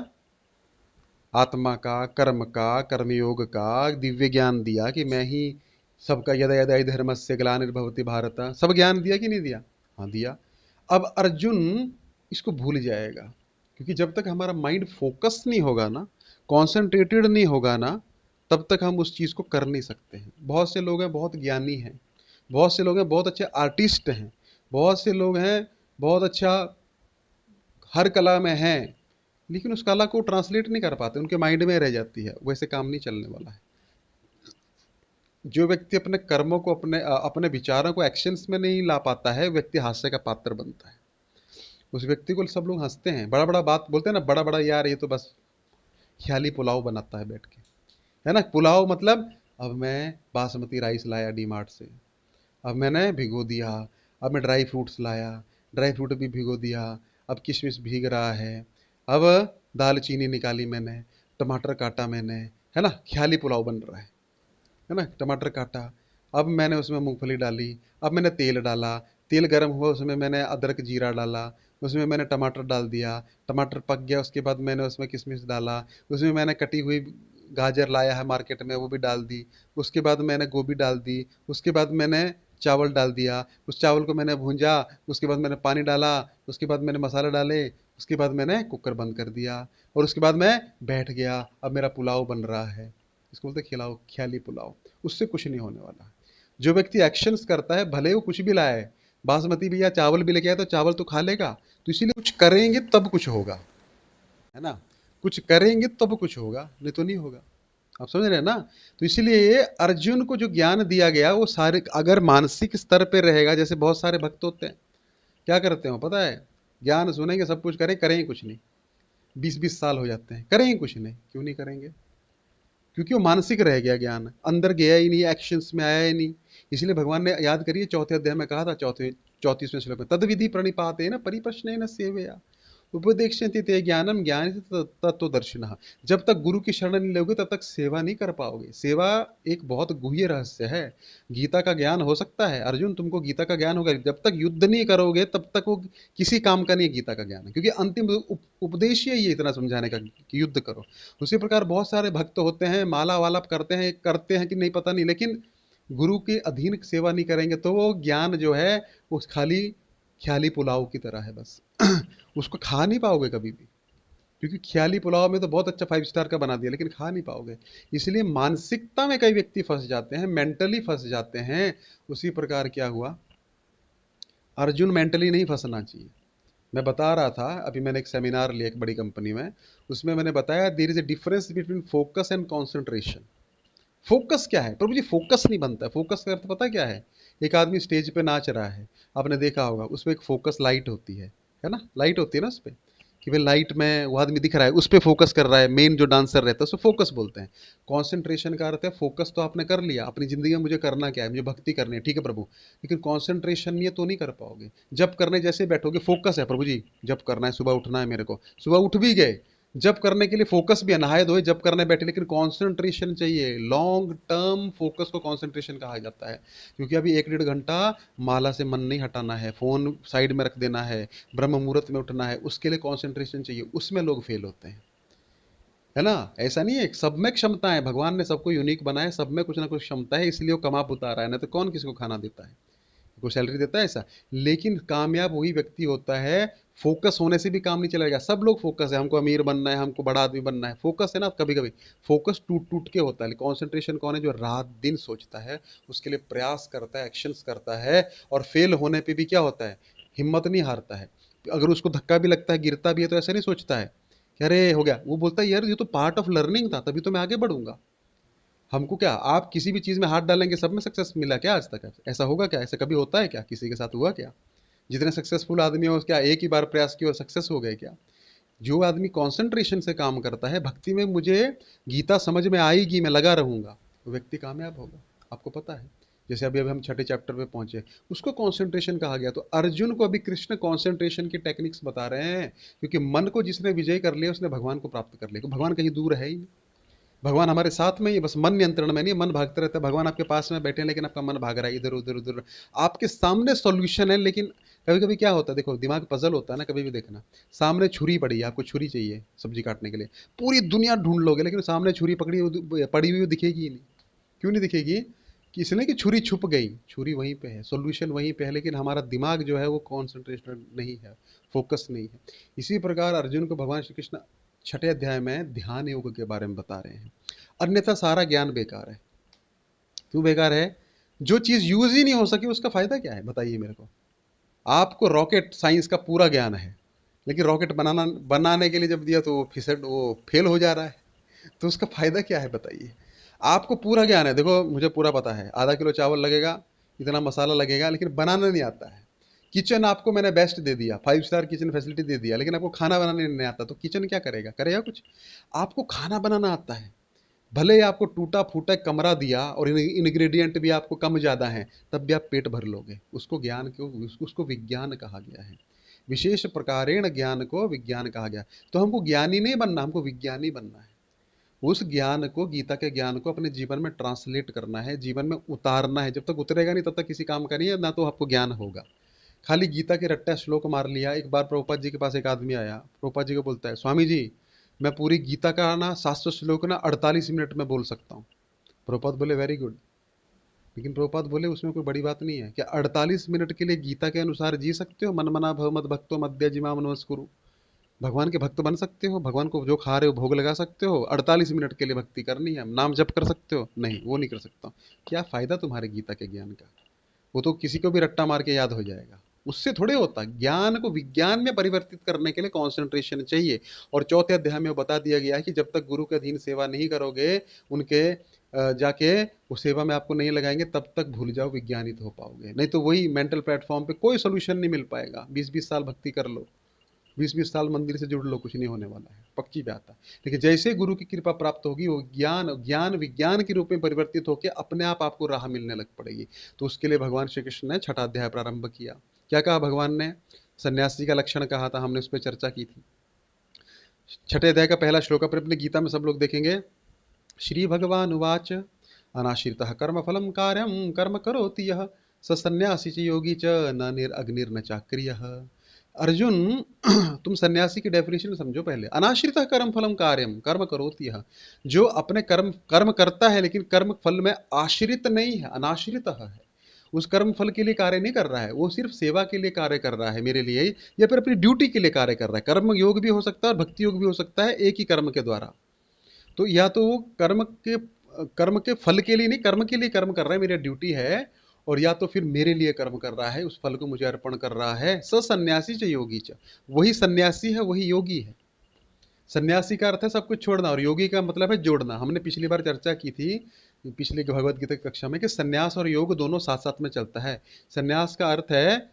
आत्मा का, कर्म का, कर्मयोग का, दिव्य ज्ञान दिया कि मैं ही सबका, यदा यदा हि धर्मस्य ग्लानिर्भवति भारत, सब ज्ञान दिया कि नहीं दिया, हाँ दिया। अब अर्जुन इसको भूल जाएगा, क्योंकि जब तक हमारा माइंड फोकस नहीं होगा ना, कॉन्सेंट्रेटेड नहीं होगा ना, तब तक हम उस चीज को कर नहीं सकते हैं। बहुत से लोग हैं बहुत ज्ञानी हैं, बहुत से लोग हैं बहुत अच्छे आर्टिस्ट हैं, बहुत से लोग हैं बहुत अच्छा हर कला में हैं, लेकिन उस कला को ट्रांसलेट नहीं कर पाते, उनके माइंड में रह जाती है। वैसे काम नहीं चलने वाला है। जो व्यक्ति अपने कर्मों को, अपने विचारों को एक्शंस में नहीं ला पाता है, व्यक्ति हास्य का पात्र बनता है। उस व्यक्ति को सब लोग हंसते हैं, बड़ा बड़ा बात बोलते हैं ना, बड़ा बड़ा यार ये तो बस ख्याली पुलाव बनाता है बैठ के, है ना। पुलाव मतलब, अब मैं बासमती राइस लाया डी मार्ट से, अब मैंने भिगो दिया, अब मैं ड्राई फ्रूट्स लाया, ड्राई फ्रूट भी भिगो दिया, अब किशमिश भीग रहा है, अब दाल चीनी निकाली मैंने, टमाटर काटा मैंने, है ना, ख्याली पुलाव बन रहा है ना। टमाटर काटा, अब मैंने उसमें मूंगफली डाली, अब मैंने तेल डाला, तेल गर्म हुआ, उसमें मैंने अदरक जीरा डाला, उसमें मैंने टमाटर डाल दिया, टमाटर पक गया, उसके बाद मैंने उसमें किशमिश डाला, उसमें मैंने कटी हुई गाजर लाया है मार्केट में, वो भी डाल दी। उसके बाद मैंने गोभी डाल दी। उसके बाद मैंने चावल डाल दिया। उस चावल को मैंने भूंजा। उसके बाद मैंने पानी डाला। उसके बाद मैंने मसाला डाले। उसके बाद मैंने कुकर बंद कर दिया। और उसके बाद मैं बैठ गया। अब मेरा पुलाव बन रहा है। इसको बोलते हैं खिलाओ, ख्याली पुलाव। उससे कुछ नहीं होने वाला। जो व्यक्ति एक्शंस करता है, भले वो कुछ भी लाए, बासमती भी या चावल भी लेके आए तो चावल तो खा लेगा। तो इसीलिए कुछ करेंगे तब कुछ होगा, है ना। कुछ करेंगे तब कुछ होगा, नहीं तो नहीं होगा। आप समझ रहे हैं ना। तो इसीलिए अर्जुन को जो ज्ञान दिया गया वो सारे अगर मानसिक स्तर पे रहेगा, जैसे बहुत सारे भक्त होते हैं क्या करते हो पता है, ज्ञान सुनेंगे सब कुछ करेंगे कुछ नहीं। 20-20 साल हो जाते हैं करेंगे कुछ नहीं। क्यों नहीं करेंगे? क्योंकि वो मानसिक रह गया, ज्ञान अंदर गया ही नहीं, एक्शंस में आया ही नहीं। इसलिए भगवान ने याद करिए चौथे अध्याय में कहा था, चौथे 34वें श्लोक में, तद विधि प्रणिपाते न परिप्रश्न न सेवया उपदेक्ष्यन्ति ते ज्ञानम ज्ञान तत्वदर्शिनः। जब तक गुरु की शरण नहीं लोगे तब तक सेवा नहीं कर पाओगे। सेवा एक बहुत गुह्य रहस्य है। गीता का ज्ञान हो सकता है अर्जुन, तुमको गीता का ज्ञान होगा, जब तक युद्ध नहीं करोगे तब तक वो किसी काम का नहीं है गीता का ज्ञान, क्योंकि अंतिम उपदेश ही ये इतना समझाने का कि युद्ध करो। उसी प्रकार बहुत सारे भक्त होते हैं, माला वाला करते हैं कि नहीं पता नहीं, लेकिन गुरु के अधीन सेवा नहीं करेंगे तो वो ज्ञान जो है वो खाली ख्याली पुलाव की तरह है बस। उसको खा नहीं पाओगे कभी भी, क्योंकि ख्याली पुलाव में तो बहुत अच्छा 5 स्टार का बना दिया लेकिन खा नहीं पाओगे। इसलिए मानसिकता में कई व्यक्ति फंस जाते हैं, मेंटली फंस जाते हैं। उसी प्रकार क्या हुआ, अर्जुन मेंटली नहीं फंसना चाहिए। मैं बता रहा था, अभी मैंने एक सेमिनार लिया एक बड़ी कंपनी में, उसमें मैंने बताया there is a difference between focus and concentration. Focus क्या है प्रभु जी? फोकस नहीं बनता है। फोकस का अर्थ पता क्या है? एक आदमी स्टेज पे नाच रहा है, आपने देखा होगा उसमें एक फोकस लाइट होती है ना, लाइट होती है ना उस पे, कि भाई लाइट में वो आदमी दिख रहा है, उस पे फोकस कर रहा है, मेन जो डांसर रहता है उसको फोकस बोलते हैं। कॉन्सेंट्रेशन का अर्थ है फोकस तो आपने कर लिया, अपनी जिंदगी में मुझे करना क्या है, मुझे भक्ति करनी है, ठीक है प्रभु, लेकिन कॉन्सेंट्रेशन नहीं है तो नहीं कर पाओगे। जब करने जैसे बैठोगे फोकस है प्रभु जी, जब करना है सुबह उठना है मेरे को, सुबह उठ भी गए, जब करने के लिए फोकस भी है, नहाए धोए जब करने बैठे, लेकिन कंसंट्रेशन चाहिए। लॉन्ग टर्म फोकस को कंसंट्रेशन कहा जाता है। क्योंकि अभी 1-1.5 घंटा माला से मन नहीं हटाना है, फोन साइड में रख देना है, ब्रह्म मुहूर्त में उठना है, उसके लिए कंसंट्रेशन चाहिए। उसमें लोग फेल होते हैं, है ना। ऐसा नहीं है, सब में क्षमता है, भगवान ने सबको यूनिक बनाया, सब में कुछ ना कुछ क्षमता है, इसलिए वो कमा पुता रहा है, नहीं तो कौन किसी को खाना देता है, को सैलरी देता है ऐसा। लेकिन कामयाब वही व्यक्ति होता है, फोकस होने से भी काम नहीं चलेगा। सब लोग फोकस है, हमको अमीर बनना है, हमको बड़ा आदमी बनना है, फोकस है ना। कभी कभी फोकस टूट टूट के होता है। कंसंट्रेशन कौन है? जो रात दिन सोचता है, उसके लिए प्रयास करता है, एक्शंस करता है, और फेल होने पे भी क्या होता है, हिम्मत नहीं हारता है। अगर उसको धक्का भी लगता है, गिरता भी है, तो ऐसा नहीं सोचता है कि अरे हो गया, वो बोलता है यार ये तो पार्ट ऑफ लर्निंग था, तभी तो मैं आगे बढ़ूंगा। हमको क्या, आप किसी भी चीज़ में हाथ डालेंगे सब में सक्सेस मिला क्या आज तक? ऐसा होगा क्या? ऐसा कभी होता है क्या? किसी के साथ हुआ क्या? जितने सक्सेसफुल आदमी हो क्या एक ही बार प्रयास किया और सक्सेस हो गए क्या? जो आदमी कंसंट्रेशन से काम करता है, भक्ति में मुझे गीता समझ में आएगी, मैं लगा रहूंगा, वो व्यक्ति कामयाब होगा। आपको पता है, जैसे अभी अभी हम छठे चैप्टर पे पहुंचे, उसको कंसंट्रेशन कहा गया। तो अर्जुन को अभी कृष्ण कंसंट्रेशन की टेक्निक्स बता रहे हैं, क्योंकि मन को जिसने विजय कर लिया उसने भगवान को प्राप्त कर लिया। भगवान कहीं दूर है ही नहीं, भगवान हमारे साथ में ही, बस मन नियंत्रण में नहीं, मन भागता रहता है। भगवान आपके पास में बैठे हैं लेकिन आपका मन भाग रहा है इधर उधर उधर। आपके सामने सॉल्यूशन है, लेकिन कभी कभी क्या होता है, देखो दिमाग पजल होता है ना, कभी भी देखना, सामने छुरी पड़ी है, आपको छुरी चाहिए सब्जी काटने के लिए, पूरी दुनिया ढूंढ लोगे लेकिन सामने छुरी पड़ी हुई दिखेगी ही नहीं। क्यों नहीं दिखेगी? कि इसलिए कि छुरी छुप गई, छुरी वहीं पे है, सॉल्यूशन वहीं पे है, लेकिन हमारा दिमाग जो है वो कॉन्सेंट्रेशन नहीं है, फोकस नहीं है। इसी प्रकार अर्जुन को भगवान श्री कृष्ण छठे अध्याय में ध्यान योग के बारे में बता रहे हैं। अन्यथा सारा ज्ञान बेकार है। क्यों बेकार है? जो चीज यूज ही नहीं हो सकी उसका फायदा क्या है, बताइए मेरे को। आपको रॉकेट साइंस का पूरा ज्ञान है, लेकिन रॉकेट बनाने के लिए जब दिया तो वो फेल हो जा रहा है, तो उसका फायदा क्या है बताइए। आपको पूरा ज्ञान है, देखो मुझे पूरा पता है, आधा किलो चावल लगेगा, इतना मसाला लगेगा, लेकिन बनाना नहीं आता है। किचन आपको मैंने बेस्ट दे दिया, 5 स्टार किचन फैसिलिटी दे दिया, लेकिन आपको खाना बनाने नहीं आता, तो किचन क्या करेगा? करेगा कुछ? आपको खाना बनाना आता है, भले ही आपको टूटा फूटा कमरा दिया और इंग्रेडिएंट भी आपको कम ज़्यादा हैं, तब भी आप पेट भर लोगे। उसको ज्ञान क्यों, उसको विज्ञान कहा गया है। विशेष प्रकारेण ज्ञान को विज्ञान कहा गया। तो हमको ज्ञानी नहीं बनना, हमको विज्ञानी बनना है। उस ज्ञान को, गीता के ज्ञान को अपने जीवन में ट्रांसलेट करना है, जीवन में उतारना है। जब तक उतरेगा नहीं तब तक किसी काम का नहीं है, ना तो आपको ज्ञान होगा। खाली गीता के रट्टा श्लोक मार लिया। एक बार प्रभुपाद जी के पास एक आदमी आया, प्रभुपाद जी को बोलता है, स्वामी जी मैं पूरी गीता का ना 700 श्लोक ना 48 मिनट में बोल सकता हूँ। प्रभुपाद बोले वेरी गुड। लेकिन प्रभुपाद बोले उसमें कोई बड़ी बात नहीं है। क्या 48 मिनट के लिए गीता के अनुसार जी सकते हो? मन मना भव मद भक्तो मध्य जिमाम नमस्कुरु। भगवान के भक्त बन सकते हो? भगवान को जो खा रहे हो भोग लगा सकते हो? 48 मिनट के लिए भक्ति करनी है, नाम जप कर सकते हो? नहीं, वो नहीं कर सकता। क्या फायदा तुम्हारे गीता के ज्ञान का? वो तो किसी को भी रट्टा मार के याद हो जाएगा। उससे थोड़े होता। ज्ञान को विज्ञान में परिवर्तित करने के लिए कॉन्सेंट्रेशन चाहिए। और चौथे अध्याय में वो बता दिया गया है कि जब तक गुरु के अधीन सेवा नहीं करोगे, उनके जाके वो सेवा में आपको नहीं लगाएंगे, तब तक भूल जाओ विज्ञानित हो पाओगे। नहीं तो वही मेंटल प्लेटफॉर्म पे कोई सोल्यूशन नहीं मिल पाएगा। 20-20 साल भक्ति कर लो, 20-20 साल मंदिर से जुड़ लो, कुछ नहीं होने वाला है, पक्की बात है। लेकिन जैसे गुरु की कृपा प्राप्त होगी, वो ज्ञान ज्ञान विज्ञान के रूप में परिवर्तित होकर अपने आप आपको राह मिलने लग पड़ेगी। तो उसके लिए भगवान श्री कृष्ण ने छठा अध्याय प्रारंभ किया। क्या कहा भगवान ने? सन्यासी का लक्षण कहा था, हमने उस पर चर्चा की थी। छठे अध्याय का पहला श्लोक अपने अपनी गीता में सब लोग देखेंगे। श्री भगवान उवाच अनाश्रितः कर्म फलम कार्यम कर्म करोति यः स सन्यासी च योगी च न निर्अग्निर्न चाक्रियः। अर्जुन, तुम सन्यासी की डेफिनेशन समझो पहले। अनाश्रितः कर्म फलम कार्यम कर्म करोति यः, जो अपने कर्म कर्म करता है लेकिन कर्म फल में आश्रित नहीं है, अनाश्रित है। उस कर्म फल के लिए कार्य नहीं कर रहा है, वो सिर्फ सेवा के लिए कार्य कर रहा है मेरे लिए, या फिर अपनी ड्यूटी के लिए कार्य कर रहा है। कर्म योग भी हो सकता है और भक्ति योग भी हो सकता है, एक ही कर्म के द्वारा। तो या तो वो कर्म के फल के लिए नहीं, कर्म के लिए कर्म कर रहा है, मेरी ड्यूटी है। और या तो फिर मेरे लिए कर्म कर रहा है, उस फल को मुझे अर्पण कर रहा है। स सन्यासी च योगी च, वही सन्यासी है, वही योगी है। सन्यासी का अर्थ है सब कुछ छोड़ना, और योगी का मतलब है जोड़ना। हमने पिछली बार चर्चा की थी, पिछली भगवत गीता की कक्षा में, कि सन्यास और योग दोनों साथ साथ में चलता है। सन्यास का अर्थ है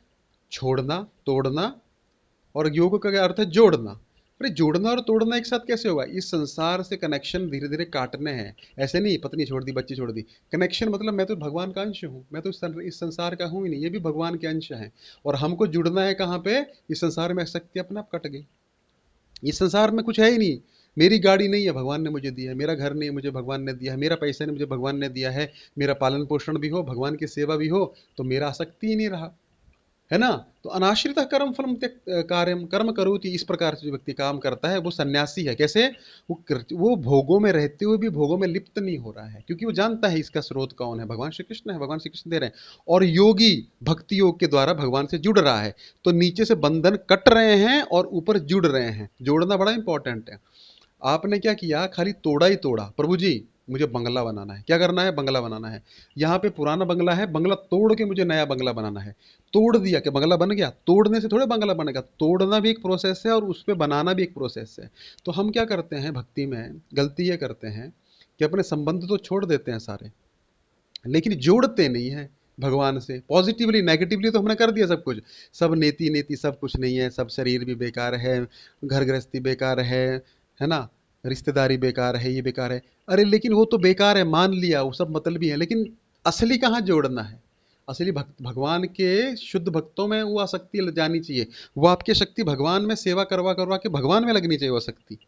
छोड़ना, तोड़ना, और योग का क्या अर्थ है? जोड़ना। अरे जोड़ना और तोड़ना एक साथ कैसे होगा? इस संसार से कनेक्शन धीरे धीरे काटने हैं। ऐसे नहीं पत्नी छोड़ दी, बच्ची छोड़ दी। कनेक्शन मतलब मैं तो भगवान का अंश हूँ, मैं तो इस संसार का हूँ ही नहीं, ये भी भगवान के अंश हैं। और हमको जुड़ना है कहाँ पे? इस संसार में शक्ति अपने आप कट गई। इस संसार में कुछ है ही नहीं। मेरी गाड़ी नहीं है, भगवान ने मुझे दी है। मेरा घर नहीं है, मुझे भगवान ने दिया है। मेरा पैसा नहीं, मुझे भगवान ने दिया है। मेरा पालन पोषण भी हो, भगवान की सेवा भी हो, तो मेरा आसक्ति ही नहीं रहा, है ना? तो अनाश्रित कर्म फलम कार्यम कर्म करोति, इस प्रकार से जो व्यक्ति काम करता है वो सन्यासी है। कैसे? वो भोगों में रहते हुए भी भोगों में लिप्त नहीं हो रहा है, क्योंकि वो जानता है इसका स्रोत कौन है, भगवान श्री कृष्ण है, भगवान श्री कृष्ण दे रहे हैं। और योगी भक्ति योग के द्वारा भगवान से जुड़ रहा है, तो नीचे से बंधन कट रहे हैं और ऊपर जुड़ रहे हैं। जोड़ना बड़ा इंपॉर्टेंट है। आपने क्या किया? खाली तोड़ा ही तोड़ा। प्रभु जी मुझे बंगला बनाना है। क्या करना है? बंगला बनाना है। यहाँ पे पुराना बंगला है, बंगला तोड़ के मुझे नया बंगला बनाना है। तोड़ दिया कि बंगला बन गया? तोड़ने से थोड़े बंगला बनेगा। तोड़ना भी एक प्रोसेस है और उस पर बनाना भी एक प्रोसेस है। तो हम क्या करते हैं भक्ति में? गलती ये करते हैं कि अपने संबंध तो छोड़ देते हैं सारे, लेकिन जोड़ते नहीं है भगवान से। पॉजिटिवली नेगेटिवली तो हमने कर दिया सब कुछ। सब नेति नेति, सब कुछ नहीं है, सब शरीर भी बेकार है, घर गृहस्थी बेकार है ना, रिश्तेदारी बेकार है, ये बेकार है। अरे लेकिन वो तो बेकार है, मान लिया, वो सब मतलबी है, लेकिन असली कहाँ जोड़ना है? असली भगवान के शुद्ध भक्तों में वो आसक्ति जानी चाहिए। वो आपकी शक्ति भगवान में सेवा करवा करवा के भगवान में लगनी चाहिए वो शक्ति।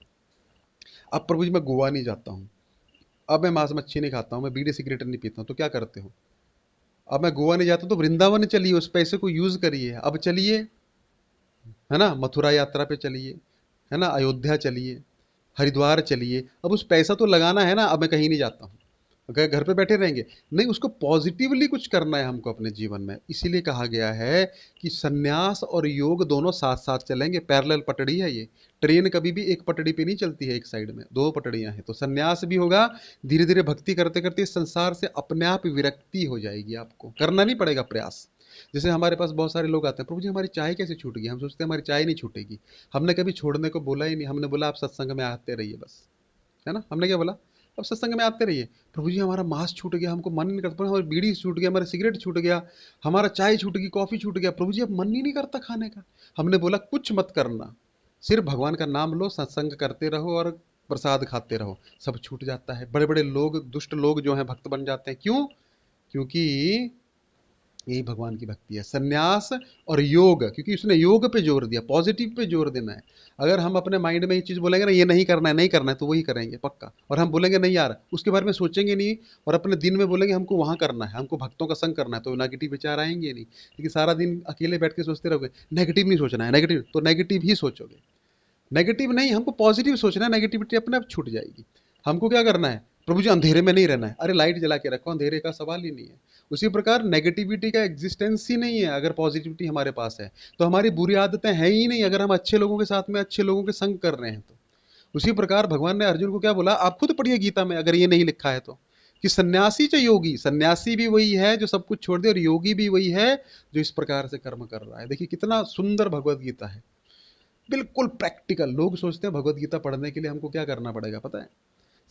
अब प्रभु जी मैं गोवा नहीं जाता हूँ, अब मैं मांस मच्छी नहीं खाता हूँ, मैं बीड़ी सिगरेट नहीं पीता हूँ, तो क्या करते हो? अब मैं गोवा नहीं जाता तो वृंदावन चलिए, उस पैसे को यूज करिए। अब चलिए, है ना, मथुरा यात्रा पे चलिए, है ना, अयोध्या चलिए, हरिद्वार चलिए। अब उस पैसा तो लगाना है ना। अब मैं कहीं नहीं जाता हूँ, अगर घर पे बैठे रहेंगे नहीं, उसको पॉजिटिवली कुछ करना है हमको अपने जीवन में। इसीलिए कहा गया है कि सन्यास और योग दोनों साथ साथ चलेंगे। पैरेलल पटड़ी है ये। ट्रेन कभी भी एक पटड़ी पे नहीं चलती है, एक साइड में दो पटड़ियां हैं। तो सन्यास भी होगा, धीरे धीरे भक्ति करते करते इस संसार से अपने आप विरक्ति हो जाएगी, आपको करना नहीं पड़ेगा प्रयास। जैसे हमारे पास बहुत सारे लोग आते हैं, प्रभु जी हमारी चाय कैसे छूट गई? हम सोचते हैं हमारी चाय नहीं छूटेगी। हमने कभी छोड़ने को बोला ही नहीं, हमने बोला आप सत्संग में आते रहिए बस, है ना। हमने क्या बोला? अब सत्संग में आते रहिए। प्रभु जी हमारा मांस छूट गया, हमको मन नहीं करता, हमारी बीड़ी छूट गया, हमारा सिगरेट छूट गया, हमारा चाय छूट गई, कॉफी छूट गया, प्रभु जी अब मन ही नहीं करता खाने का। हमने बोला कुछ मत करना, सिर्फ भगवान का नाम लो, सत्संग करते रहो और प्रसाद खाते रहो, सब छूट जाता है। बड़े बड़े लोग, दुष्ट लोग जो हैं भक्त बन जाते हैं। क्यों? क्योंकि यही भगवान की भक्ति है। सन्यास और योग, क्योंकि उसने योग पे जोर दिया, पॉजिटिव पे जोर देना है। अगर हम अपने माइंड में ये चीज़ बोलेंगे ना, ये नहीं करना है, नहीं करना है, तो वही करेंगे पक्का। और हम बोलेंगे नहीं यार, उसके बारे में सोचेंगे नहीं, और अपने दिन में बोलेंगे हमको वहाँ करना है, हमको भक्तों का संग करना है, तो नेगेटिव विचार आएंगे नहीं। लेकिन सारा दिन अकेले बैठ के सोचते रहोगे, नेगेटिव नहीं सोचना है, नेगेटिव तो नेगेटिव ही सोचोगे। नेगेटिव नहीं, हमको पॉजिटिव सोचना है, नेगेटिविटी अपने आप छूट जाएगी। हमको क्या करना है, प्रभु जी अंधेरे में नहीं रहना है, अरे लाइट जला के रखो, अंधेरे का सवाल ही नहीं है। उसी प्रकार नेगेटिविटी का एग्जिस्टेंस ही नहीं है अगर पॉजिटिविटी हमारे पास है। तो हमारी बुरी आदतें हैं ही नहीं अगर हम अच्छे लोगों के साथ में अच्छे लोगों के संग कर रहे हैं तो। उसी प्रकार भगवान ने अर्जुन को क्या बोला, आप खुद पढ़िए गीता में अगर ये नहीं लिखा है तो, कि सन्यासी च योगी, सन्यासी भी वही है जो सब कुछ छोड़ दे, और योगी भी वही है जो इस प्रकार से कर्म कर रहा है। देखिए कितना सुंदर भगवत गीता है, बिल्कुल प्रैक्टिकल। लोग सोचते हैं भगवत गीता पढ़ने के लिए हमको क्या करना पड़ेगा, पता है,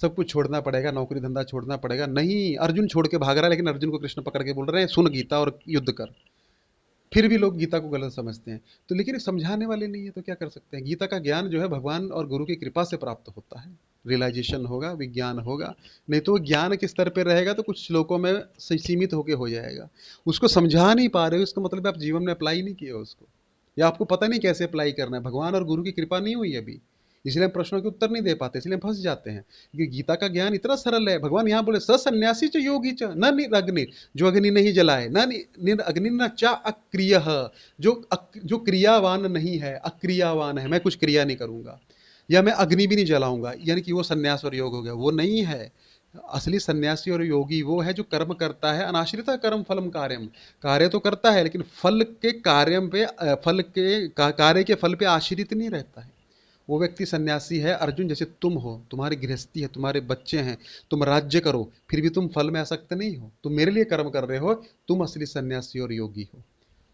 सब कुछ छोड़ना पड़ेगा, नौकरी धंधा छोड़ना पड़ेगा। नहीं, अर्जुन छोड़ के भाग रहा है, लेकिन अर्जुन को कृष्ण पकड़ के बोल रहे हैं सुन गीता और युद्ध कर। फिर भी लोग गीता को गलत समझते हैं। तो लेकिन समझाने वाले नहीं है तो क्या कर सकते हैं। गीता का ज्ञान जो है भगवान और गुरु की कृपा से प्राप्त होता है। रियलाइजेशन होगा, विज्ञान होगा, नहीं तो ज्ञान के स्तर पर रहेगा तो कुछ श्लोकों में सीमित होकर हो जाएगा। उसको समझा नहीं पा रहे हो, इसका मतलब आप जीवन में अप्लाई नहीं किया उसको, या आपको पता नहीं कैसे अप्लाई करना है। भगवान और गुरु की कृपा नहीं हुई अभी, इसलिए हम प्रश्नों के उत्तर नहीं दे पाते, इसलिए हम फंस जाते हैं। क्योंकि गीता का ज्ञान इतना सरल है। भगवान यहाँ बोले सन्यासी च योगी च न निरग्नि, जो अग्नि नहीं जलाए, न निरग्नि न चा अक्रिय, जो क्रियावान नहीं है, अक्रियावान है, मैं कुछ क्रिया नहीं करूंगा, या मैं अग्नि भी नहीं जलाऊंगा, यानी कि वो सन्यास और योग हो गया, वो नहीं है। असली सन्यासी और योगी वो है जो कर्म करता है, अनाश्रिता कर्म फलम कार्यम, कार्य तो करता है लेकिन फल के कार्य पे, फल के कार्य के फल पे आश्रित नहीं रहता है। वो व्यक्ति सन्यासी है। अर्जुन जैसे तुम हो, तुम्हारी गृहस्थी है, तुम्हारे बच्चे हैं, तुम राज्य करो, फिर भी तुम फल में आसक्त नहीं हो, तुम मेरे लिए कर्म कर रहे हो, तुम असली सन्यासी और योगी हो।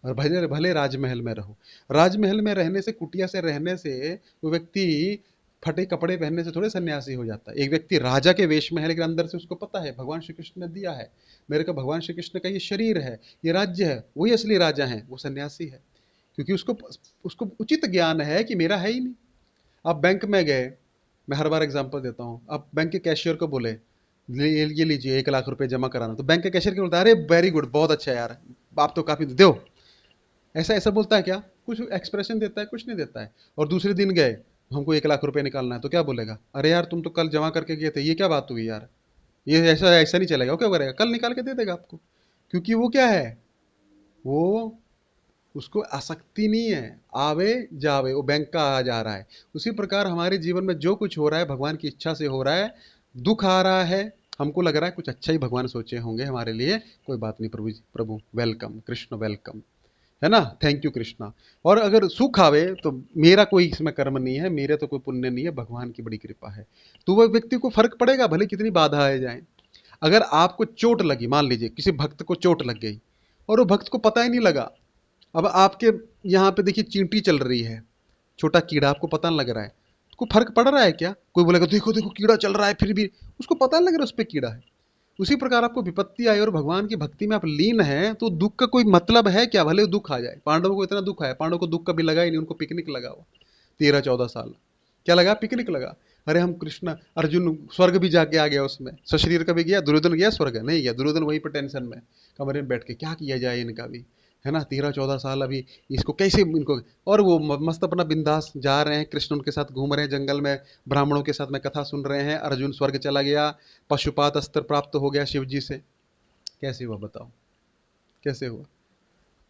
और भले भले राजमहल में रहो। राजमहल में रहने से, कुटिया से रहने से वो व्यक्ति फटे कपड़े पहनने से थोड़े सन्यासी हो जाता है। एक व्यक्ति राजा के वेश में है लेकिन अंदर से उसको पता है भगवान श्री कृष्ण ने दिया है, मेरे को भगवान श्री कृष्ण का ये शरीर है, ये राज्य है, वही असली राजा है, वो सन्यासी है। क्योंकि उसको उसको उचित ज्ञान है कि मेरा है ही नहीं। आप बैंक में गए, मैं हर बार एग्जांपल देता हूँ, आप बैंक के कैशियर को बोले ये लीजिए 1 लाख रुपए जमा कराना, तो बैंक के कैशियर क्या बोलता है, अरे वेरी गुड, बहुत अच्छा यार, आप तो काफी दो। ऐसा ऐसा बोलता है क्या, कुछ एक्सप्रेशन देता है, कुछ नहीं देता है। और दूसरे दिन गए, हमको 1 लाख रुपए निकालना है, तो क्या बोलेगा, अरे यार तुम तो कल जमा करके गए थे, ये क्या बात हुई यार, ये ऐसा ऐसा नहीं चलेगा। वो क्या करेगा, कल निकाल के दे देगा आपको। क्योंकि वो क्या है, वो उसको आसक्ति नहीं है, आवे जावे, वो बैंक का आ जा रहा है। उसी प्रकार हमारे जीवन में जो कुछ हो रहा है भगवान की इच्छा से हो रहा है। दुख आ रहा है, हमको लग रहा है कुछ अच्छा ही भगवान सोचे होंगे हमारे लिए, कोई बात नहीं, प्रभु जी, प्रभु वेलकम, कृष्ण वेलकम, है ना, थैंक यू कृष्णा। और अगर सुख आवे तो मेरा कोई इसमें कर्म नहीं है, मेरे तो कोई पुण्य नहीं है, भगवान की बड़ी कृपा है। तो वह व्यक्ति को फर्क पड़ेगा भले कितनी बाधा आ जाए। अगर आपको चोट लगी, मान लीजिए किसी भक्त को चोट लग गई और वो भक्त को पता ही नहीं लगा, अब आपके यहाँ पे देखिए चींटी चल रही है, छोटा कीड़ा, आपको पता नहीं लग रहा है, को फर्क पड़ रहा है क्या, कोई बोलेगा देखो देखो कीड़ा चल रहा है, फिर भी उसको पता नहीं लग रहा उस पर कीड़ा है। उसी प्रकार आपको विपत्ति आई और भगवान की भक्ति में आप लीन हैं तो दुख का कोई मतलब है क्या, भले दुख आ जाए। पांडवों को इतना दुख आया, पांडवों को दुख कभी लगा ही नहीं, उनको पिकनिक लगा हुआ 13-14 साल। क्या लगा, पिकनिक लगा। अरे हम कृष्ण, अर्जुन स्वर्ग भी जाके आ गया, उसमें सशरीर का भी गया, दुर्योधन गया स्वर्ग, नहीं गया दुर्योधन, वहीं पर टेंशन में कमरे में बैठ के क्या किया जाए इनका भी, है ना, 13-14 साल अभी इसको कैसे इनको। और वो मस्त अपना बिंदास जा रहे हैं, कृष्ण उनके साथ घूम रहे हैं जंगल में, ब्राह्मणों के साथ में कथा सुन रहे हैं। अर्जुन स्वर्ग चला गया, पशुपात अस्त्र प्राप्त हो गया शिव जी से। कैसे हुआ बताओ, कैसे हुआ,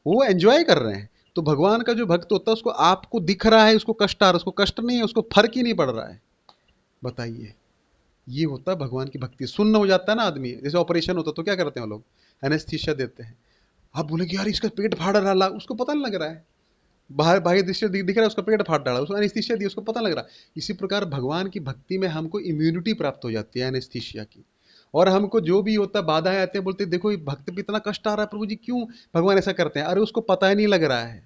वो एंजॉय कर रहे हैं। तो भगवान का जो भक्त होता है उसको आपको दिख रहा है उसको कष्ट आ रहा है, उसको कष्ट नहीं है, उसको फर्क ही नहीं पड़ रहा है। बताइए, ये होता है भगवान की भक्ति। सुन्न हो जाता है ना आदमी, जैसे ऑपरेशन होता है तो क्या करते हैं लोग, एनेस्थीसिया देते हैं। आप बोलेंगे यार इसका पेट फाड़ रहा, उसको पता नहीं लग रहा है, बाहर बाह्य दृश्य दिख रहा है, उसका पेट फाट डाला, उसको एनेस्थीसिया दी, उसको पता लग रहा है। इसी प्रकार भगवान की भक्ति में हमको इम्यूनिटी प्राप्त हो जाती है एनेस्थीसिया की। और हमको जो भी होता है, बाधाएं आते हैं, बोलते हैं देखो ये भक्त पे इतना कष्ट आ रहा है, प्रभु जी क्यों भगवान ऐसा करते हैं, अरे उसको पता ही नहीं लग रहा है।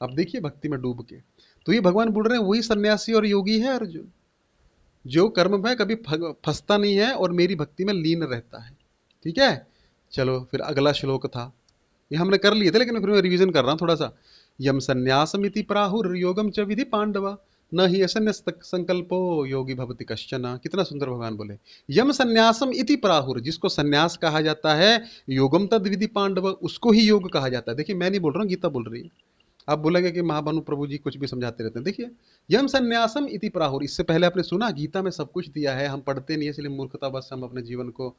अब देखिए भक्ति में डूब के, तो ये भगवान बोल रहे हैं वही सन्यासी और योगी है अर्जुन, जो कर्म में कभी फंसता नहीं है और मेरी भक्ति में लीन रहता है। ठीक है, चलो फिर अगला श्लोक था, ये हमने कर लिए थे लेकिन फिर मैं रिवीजन कर रहा हूं थोड़ा सा। यम संन्यासमिति प्राहुर योगम च विधि पांडवा, न ही असन्यास संकल्पो योगी भवति कश्चन। कितना सुंदर भगवान बोले, यम संन्यासम इति प्राहुर, जिसको संन्यास कहा जाता है, योगम तद विधि पांडव, उसको ही योग कहा जाता है। देखिए मैं नहीं बोल रहा हूँ, गीता बोल रही है। आप बोलेंगे कि महाभानु प्रभु जी कुछ भी समझाते रहते हैं, देखिए यम संन्यासम इति प्राहुर, इससे पहले आपने सुना गीता में सब कुछ दिया है, हम पढ़ते नहीं है इसलिए मूर्खता बस हम अपने जीवन को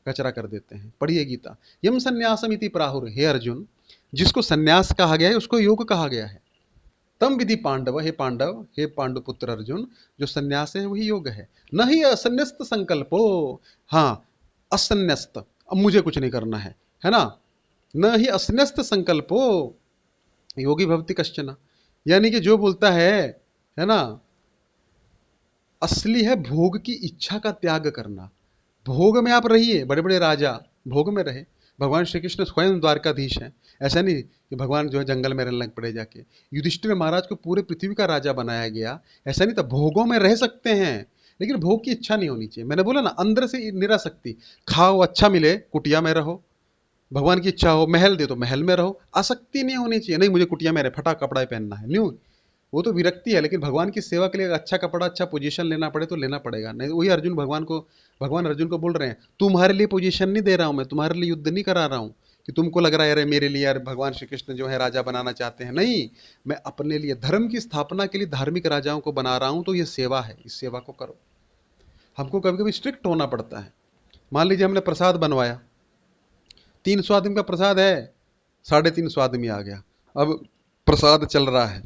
कचरा कर देते हैं। पढ़िए गीता, यम संन्यासम इति प्राहुर, हे अर्जुन, जिसको संन्यास कहा गया है उसको योग कहा गया है। तम विधि पांडव, हे पांडव, हे पांडुपुत्र अर्जुन, जो संन्यास है वही योग है। न ही असन्यस्त संकल्पो, हाँ असन्यस्त, अब मुझे कुछ नहीं करना है ना। न ही असन्यस्त संकल्पो योगी भवति कश्चन, यानी कि जो बोलता है ना, असली है भोग की इच्छा का त्याग करना। भोग में आप रहिए, बड़े बड़े राजा भोग में रहे। भगवान श्री कृष्ण स्वयं द्वारकाधीश हैं, ऐसा नहीं कि भगवान जो है जंगल में रहने लग पड़े जाके। युधिष्ठिर महाराज को पूरे पृथ्वी का राजा बनाया गया, ऐसा नहीं था। भोगों में रह सकते हैं, लेकिन भोग की इच्छा नहीं होनी चाहिए। मैंने बोला ना, अंदर से निरासक्ति, खाओ अच्छा मिले कुटिया में रहो, भगवान की इच्छा हो महल दे तो महल में रहो, आसक्ति नहीं होनी चाहिए। नहीं मुझे कुटिया में रहे, फटा कपड़ा ही पहनना है, न्यू, वो तो विरक्ति है। लेकिन भगवान की सेवा के लिए अच्छा कपड़ा, अच्छा पोजीशन लेना पड़े तो लेना पड़ेगा। नहीं वही अर्जुन भगवान अर्जुन को बोल रहे हैं, तुम्हारे लिए पोजीशन नहीं दे रहा हूं मैं, तुम्हारे लिए युद्ध नहीं करा रहा हूं कि तुमको लग रहा है अरे मेरे लिए यार भगवान श्री कृष्ण जो है राजा बनाना चाहते हैं। नहीं, मैं अपने लिए धर्म की स्थापना के लिए धार्मिक राजाओं को बना रहा हूं, तो ये सेवा है, इस सेवा को करो। हमको कभी कभी स्ट्रिक्ट होना पड़ता है। मान लीजिए हमने प्रसाद बनवाया, 300 आदमी का प्रसाद है, 350 आदमी आ गया, अब प्रसाद चल रहा है,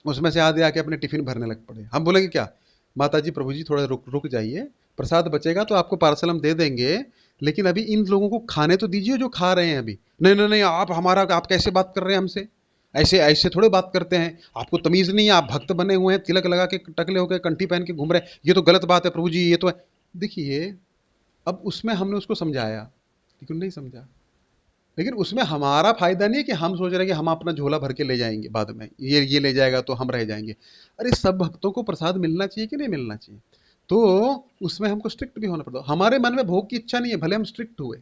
उसमें से आधे आके अपने टिफिन भरने लग पड़े। हम बोलेंगे क्या, माता जी प्रभु जी थोड़ा रुक रुक जाइए, प्रसाद बचेगा तो आपको पार्सल हम दे देंगे, लेकिन अभी इन लोगों को खाने तो दीजिए जो खा रहे हैं अभी। नहीं नहीं नहीं, आप कैसे बात कर रहे हैं हमसे, ऐसे ऐसे थोड़े बात करते हैं, आपको तमीज नहीं है, आप भक्त बने हुए हैं, तिलक लगा के टकले होकर कंठी पहन के घूम रहे हैं, ये तो गलत बात है प्रभु जी, ये तो है। देखिए, अब उसमें हमने उसको समझाया, लेकिन नहीं समझा। लेकिन उसमें हमारा फायदा नहीं है कि हम सोच रहे हैं कि हम अपना झोला भर के ले जाएंगे, बाद में ये ले जाएगा तो हम रह जाएंगे। अरे सब भक्तों को प्रसाद मिलना चाहिए कि नहीं मिलना चाहिए, तो उसमें हमको स्ट्रिक्ट भी होना पड़ता। हमारे मन में भोग की इच्छा नहीं है, भले हम स्ट्रिक्ट हुए।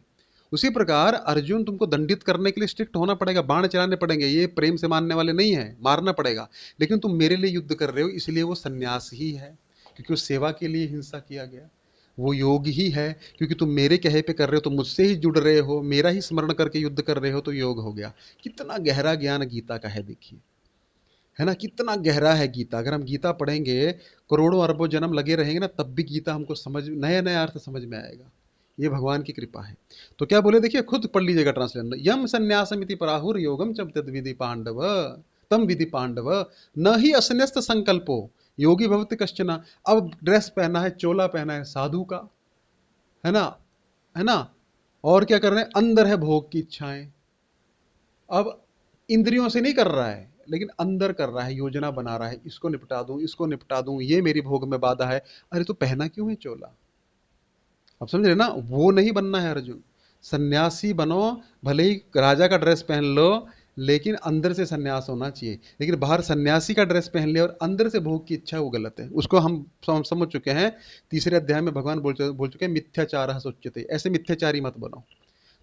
उसी प्रकार अर्जुन तुमको दंडित करने के लिए स्ट्रिक्ट होना पड़ेगा, बाण चलाने पड़ेंगे, ये प्रेम से मानने वाले नहीं है, मारना पड़ेगा। लेकिन तुम मेरे लिए युद्ध कर रहे हो, इसलिए वो सन्यास ही है, क्योंकि उस सेवा के लिए हिंसा किया गया। वो योग ही है, क्योंकि तुम मेरे कहे पे कर रहे हो, तो मुझसे ही जुड़ रहे हो, मेरा ही स्मरण करके युद्ध कर रहे हो, तो योग हो गया। कितना गहरा ज्ञान गीता का है, देखिए, है ना, कितना गहरा है गीता। अगर हम गीता पढ़ेंगे, करोड़ों अरबों जन्म लगे रहेंगे ना, तब भी गीता हमको समझ, नया नया अर्थ समझ में आएगा। ये भगवान की कृपा है। तो क्या बोले, देखिए खुद पढ़ लीजिएगा ट्रांसलेशन, यम संन्यासमिति पराहुर योगम च तद विधि पांडव, तम विधि पांडव, न ही असन्यस्त संकल्पो योगी भवति कश्चना। अब ड्रेस पहना है, चोला पहना है साधु का, है ना, है ना, और क्या कर रहे हैं, अंदर है भोग की इच्छाएं। अब इंद्रियों से नहीं कर रहा है, लेकिन अंदर कर रहा है, योजना बना रहा है, इसको निपटा दूं, इसको निपटा दूं, ये मेरी भोग में बाधा है। अरे तो पहना क्यों है चोला, अब समझ रहे ना, वो नहीं बनना है अर्जुन। सन्यासी बनो, भले ही राजा का ड्रेस पहन लो, लेकिन अंदर से सन्यास होना चाहिए। लेकिन बाहर सन्यासी का ड्रेस पहन लिया और अंदर से भोग की इच्छा, वो गलत है। उसको हम समझ चुके हैं, तीसरे अध्याय में भगवान बोल चुके हैं, मिथ्याचार सोच्यते, ऐसे मिथ्याचारी मत बनो।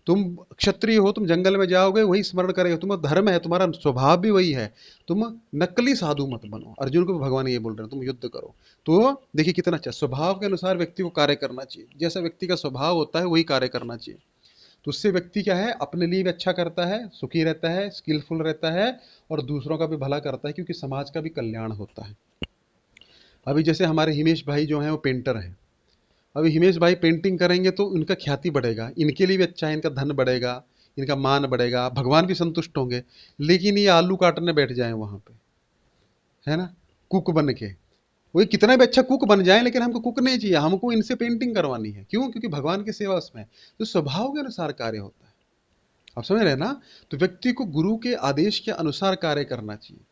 तुम क्षत्रिय हो, तुम जंगल में जाओगे वही स्मरण करेगा, तुम्हारा धर्म है, तुम्हारा स्वभाव भी वही है, तुम नकली साधु मत बनो। अर्जुन को भी भगवान ये बोल रहे हैं, तुम युद्ध करो। तो देखिए कितना अच्छा, स्वभाव के अनुसार व्यक्ति को कार्य करना चाहिए, जैसा व्यक्ति का स्वभाव होता है वही कार्य करना चाहिए। तो उससे व्यक्ति क्या है, अपने लिए भी अच्छा करता है, सुखी रहता है, स्किलफुल रहता है, और दूसरों का भी भला करता है, क्योंकि समाज का भी कल्याण होता है। अभी जैसे हमारे हिमेश भाई जो हैं वो पेंटर हैं, अभी हिमेश भाई पेंटिंग करेंगे तो उनका ख्याति बढ़ेगा, इनके लिए भी अच्छा है, इनका धन बढ़ेगा, इनका मान बढ़ेगा, भगवान भी संतुष्ट होंगे। लेकिन ये आलू काटने बैठ जाए वहां पे, है ना, कुक बन के, वही कितना भी अच्छा कुक बन जाए, लेकिन हमको कुक नहीं चाहिए, हमको इनसे पेंटिंग करवानी है। क्यों, क्योंकि भगवान की सेवा उसमें है। तो स्वभाव के अनुसार कार्य होता है, आप समझ रहे हैं ना। तो व्यक्ति को गुरु के आदेश के अनुसार कार्य करना चाहिए,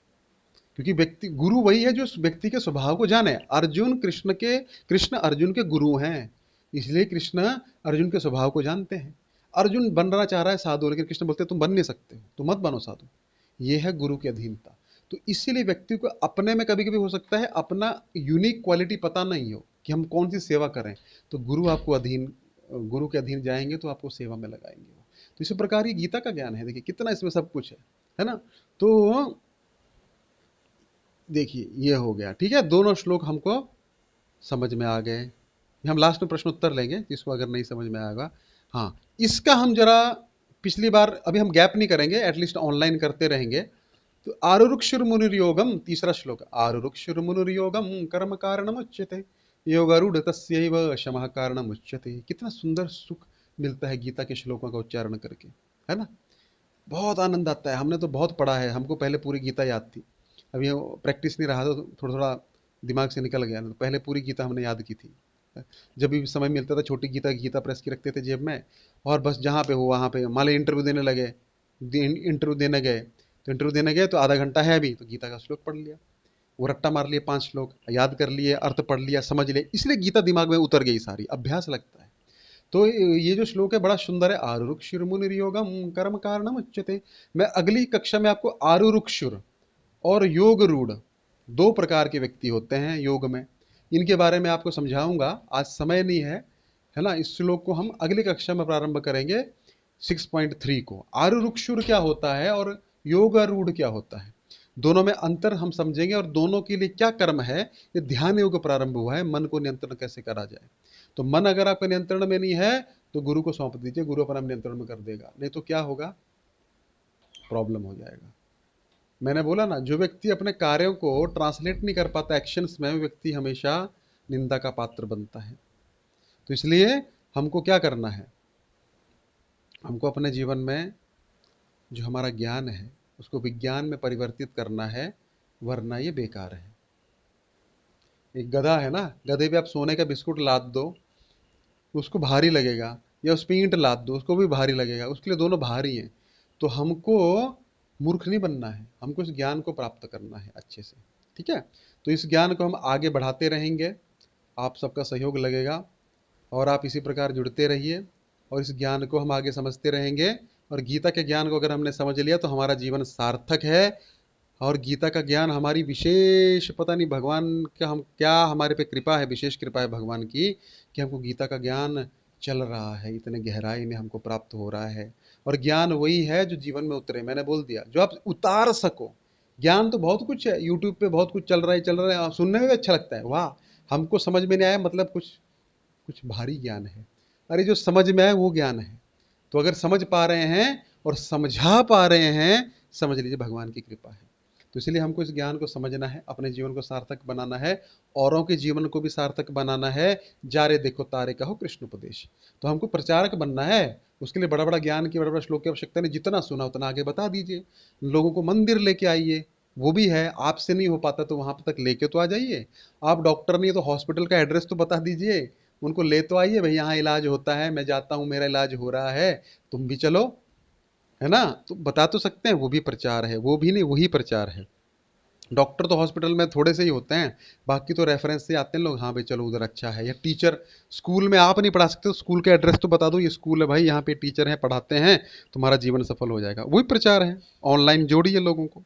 क्योंकि व्यक्ति, गुरु वही है जो व्यक्ति के स्वभाव को जाने। कृष्ण अर्जुन के गुरु हैं, इसलिए कृष्ण अर्जुन के स्वभाव को जानते हैं। अर्जुन बनना चाह रहा है साधु, लेकिन कृष्ण बोलते तुम बन नहीं सकते हो, तुम मत बनो साधु। ये है गुरु की अधीनता। तो इसीलिए व्यक्ति को अपने में कभी कभी हो सकता है अपना यूनिक क्वालिटी पता नहीं हो कि हम कौन सी सेवा करें, तो गुरु के अधीन जाएंगे तो आपको सेवा में लगाएंगे। तो इसी प्रकार ये गीता का ज्ञान है, देखिए कितना इसमें सब कुछ है ना। तो देखिए ये हो गया, ठीक है, दोनों श्लोक हमको समझ में आ गए। हम लास्ट में प्रश्न उत्तर लेंगे, जिसको अगर नहीं समझ में आएगा। हाँ, इसका हम जरा पिछली बार, अभी हम गैप नहीं करेंगे, एटलीस्ट ऑनलाइन करते रहेंगे। तो आरुरुक्षुर्मुनिर्योगम, तीसरा श्लोक, आरुरुक्षुर्मुनिर्योगम कर्म कारणमुच्यते योगारूढ़ तस्यैव शमः कारणमुच्यते। कितना सुंदर सुख मिलता है गीता के श्लोकों का उच्चारण करके, है ना, बहुत आनंद आता है। हमने तो बहुत पढ़ा है, हमको पहले पूरी गीता याद थी, अभी प्रैक्टिस नहीं रहा तो थोड़ा थोड़ा दिमाग से निकल गया, तो पहले पूरी गीता हमने याद की थी। जब भी समय मिलता था छोटी गीता गीता प्रेस की रखते थे जेब में, और बस जहाँ पे हो वहाँ पे, मान लो इंटरव्यू देने लगे, इंटरव्यू देने गए, तो इंटरव्यू देने गए तो आधा घंटा है अभी, तो गीता का श्लोक पढ़ लिया, वो रट्टा मार लिए, 5 श्लोक याद कर लिए, अर्थ पढ़ लिया, समझ लिए, इसलिए गीता दिमाग में उतर गई सारी, अभ्यास लगता है। तो ये जो श्लोक है बड़ा सुंदर है, आरुरुक्षुर्मुनिर्योगम कर्म कारणम उच्यते। मैं अगली कक्षा में आपको आरुरुक्षुर और योग रूढ़, दो प्रकार के व्यक्ति होते हैं योग में, इनके बारे में आपको समझाऊंगा। आज समय नहीं है ना। इस श्लोक को हम अगली कक्षा में प्रारंभ करेंगे 6.3 को। आरुरुक्षुर क्या होता है और योगारूढ़ क्या होता है, दोनों में अंतर हम समझेंगे, और दोनों के लिए क्या कर्म है। ये ध्यान योग प्रारंभ हुआ है, मन को नियंत्रण कैसे करा जाए। तो मन अगर आपके नियंत्रण में नहीं है तो गुरु को सौंप दीजिए, गुरु अपना नियंत्रण में कर देगा, नहीं तो क्या होगा, प्रॉब्लम हो जाएगा। मैंने बोला ना, जो व्यक्ति अपने कार्यों को ट्रांसलेट नहीं कर पाता एक्शंस में, वो व्यक्ति हमेशा निंदा का पात्र बनता है। तो इसलिए हमको क्या करना है, हमको अपने जीवन में जो हमारा ज्ञान है उसको विज्ञान में परिवर्तित करना है, वरना ये बेकार है। एक गधा है ना, गधे पे आप सोने का बिस्कुट लाद दो, उसको भारी लगेगा, या उस पर ईंट लाद दो, उसको भी भारी लगेगा, उसके लिए दोनों भारी हैं। तो हमको मूर्ख नहीं बनना है, हमको इस ज्ञान को प्राप्त करना है अच्छे से, ठीक है। तो इस ज्ञान को हम आगे बढ़ाते रहेंगे, आप सबका सहयोग लगेगा, और आप इसी प्रकार जुड़ते रहिए, और इस ज्ञान को हम आगे समझते रहेंगे। और गीता के ज्ञान को अगर हमने समझ लिया तो हमारा जीवन सार्थक है। और गीता का ज्ञान हमारी विशेष, पता नहीं भगवान का हम क्या, हमारे पे कृपा है, विशेष कृपा है भगवान की, कि हमको गीता का ज्ञान चल रहा है, इतने गहराई में हमको प्राप्त हो रहा है। और ज्ञान वही है जो जीवन में उतरे, मैंने बोल दिया, जो आप उतार सको। ज्ञान तो बहुत कुछ है, यूट्यूब पे बहुत कुछ चल रहा है, सुनने में भी अच्छा लगता है, वाह, हमको समझ में नहीं आया, मतलब कुछ कुछ भारी ज्ञान है। अरे जो समझ में आए वो ज्ञान है। तो अगर समझ पा रहे हैं और समझा पा रहे हैं, समझ लीजिए भगवान की कृपा है। तो इसलिए हमको इस ज्ञान को समझना है, अपने जीवन को सार्थक बनाना है, औरों के जीवन को भी सार्थक बनाना है। जा रे देखो तारे कहो कृष्ण उपदेश। तो हमको प्रचारक बनना है, उसके लिए बड़ा बड़ा ज्ञान की, बड़ा बड़ा श्लोक की आवश्यकता नहीं, जितना सुना उतना आगे बता दीजिए। लोगों को मंदिर लेके आइए, वो भी है, आपसे नहीं हो पाता तो वहां तक लेके तो आ जाइए। आप डॉक्टर नहीं है तो हॉस्पिटल का एड्रेस तो बता दीजिए, उनको ले तो आइए, भाई यहाँ इलाज होता है, मैं जाता हूँ, मेरा इलाज हो रहा है, तुम भी चलो, है ना। तो बता तो सकते हैं, वो भी प्रचार है, वो भी नहीं, वही प्रचार है। डॉक्टर तो हॉस्पिटल में थोड़े से ही होते हैं, बाकी तो रेफरेंस से आते हैं लोग, हाँ भाई चलो उधर अच्छा है। या टीचर, स्कूल में आप नहीं पढ़ा सकते तो स्कूल का एड्रेस तो बता दो, ये स्कूल है भाई, यहाँ पे टीचर है, पढ़ाते हैं, तुम्हारा जीवन सफल हो जाएगा, वही प्रचार है। ऑनलाइन जोड़िए लोगों को।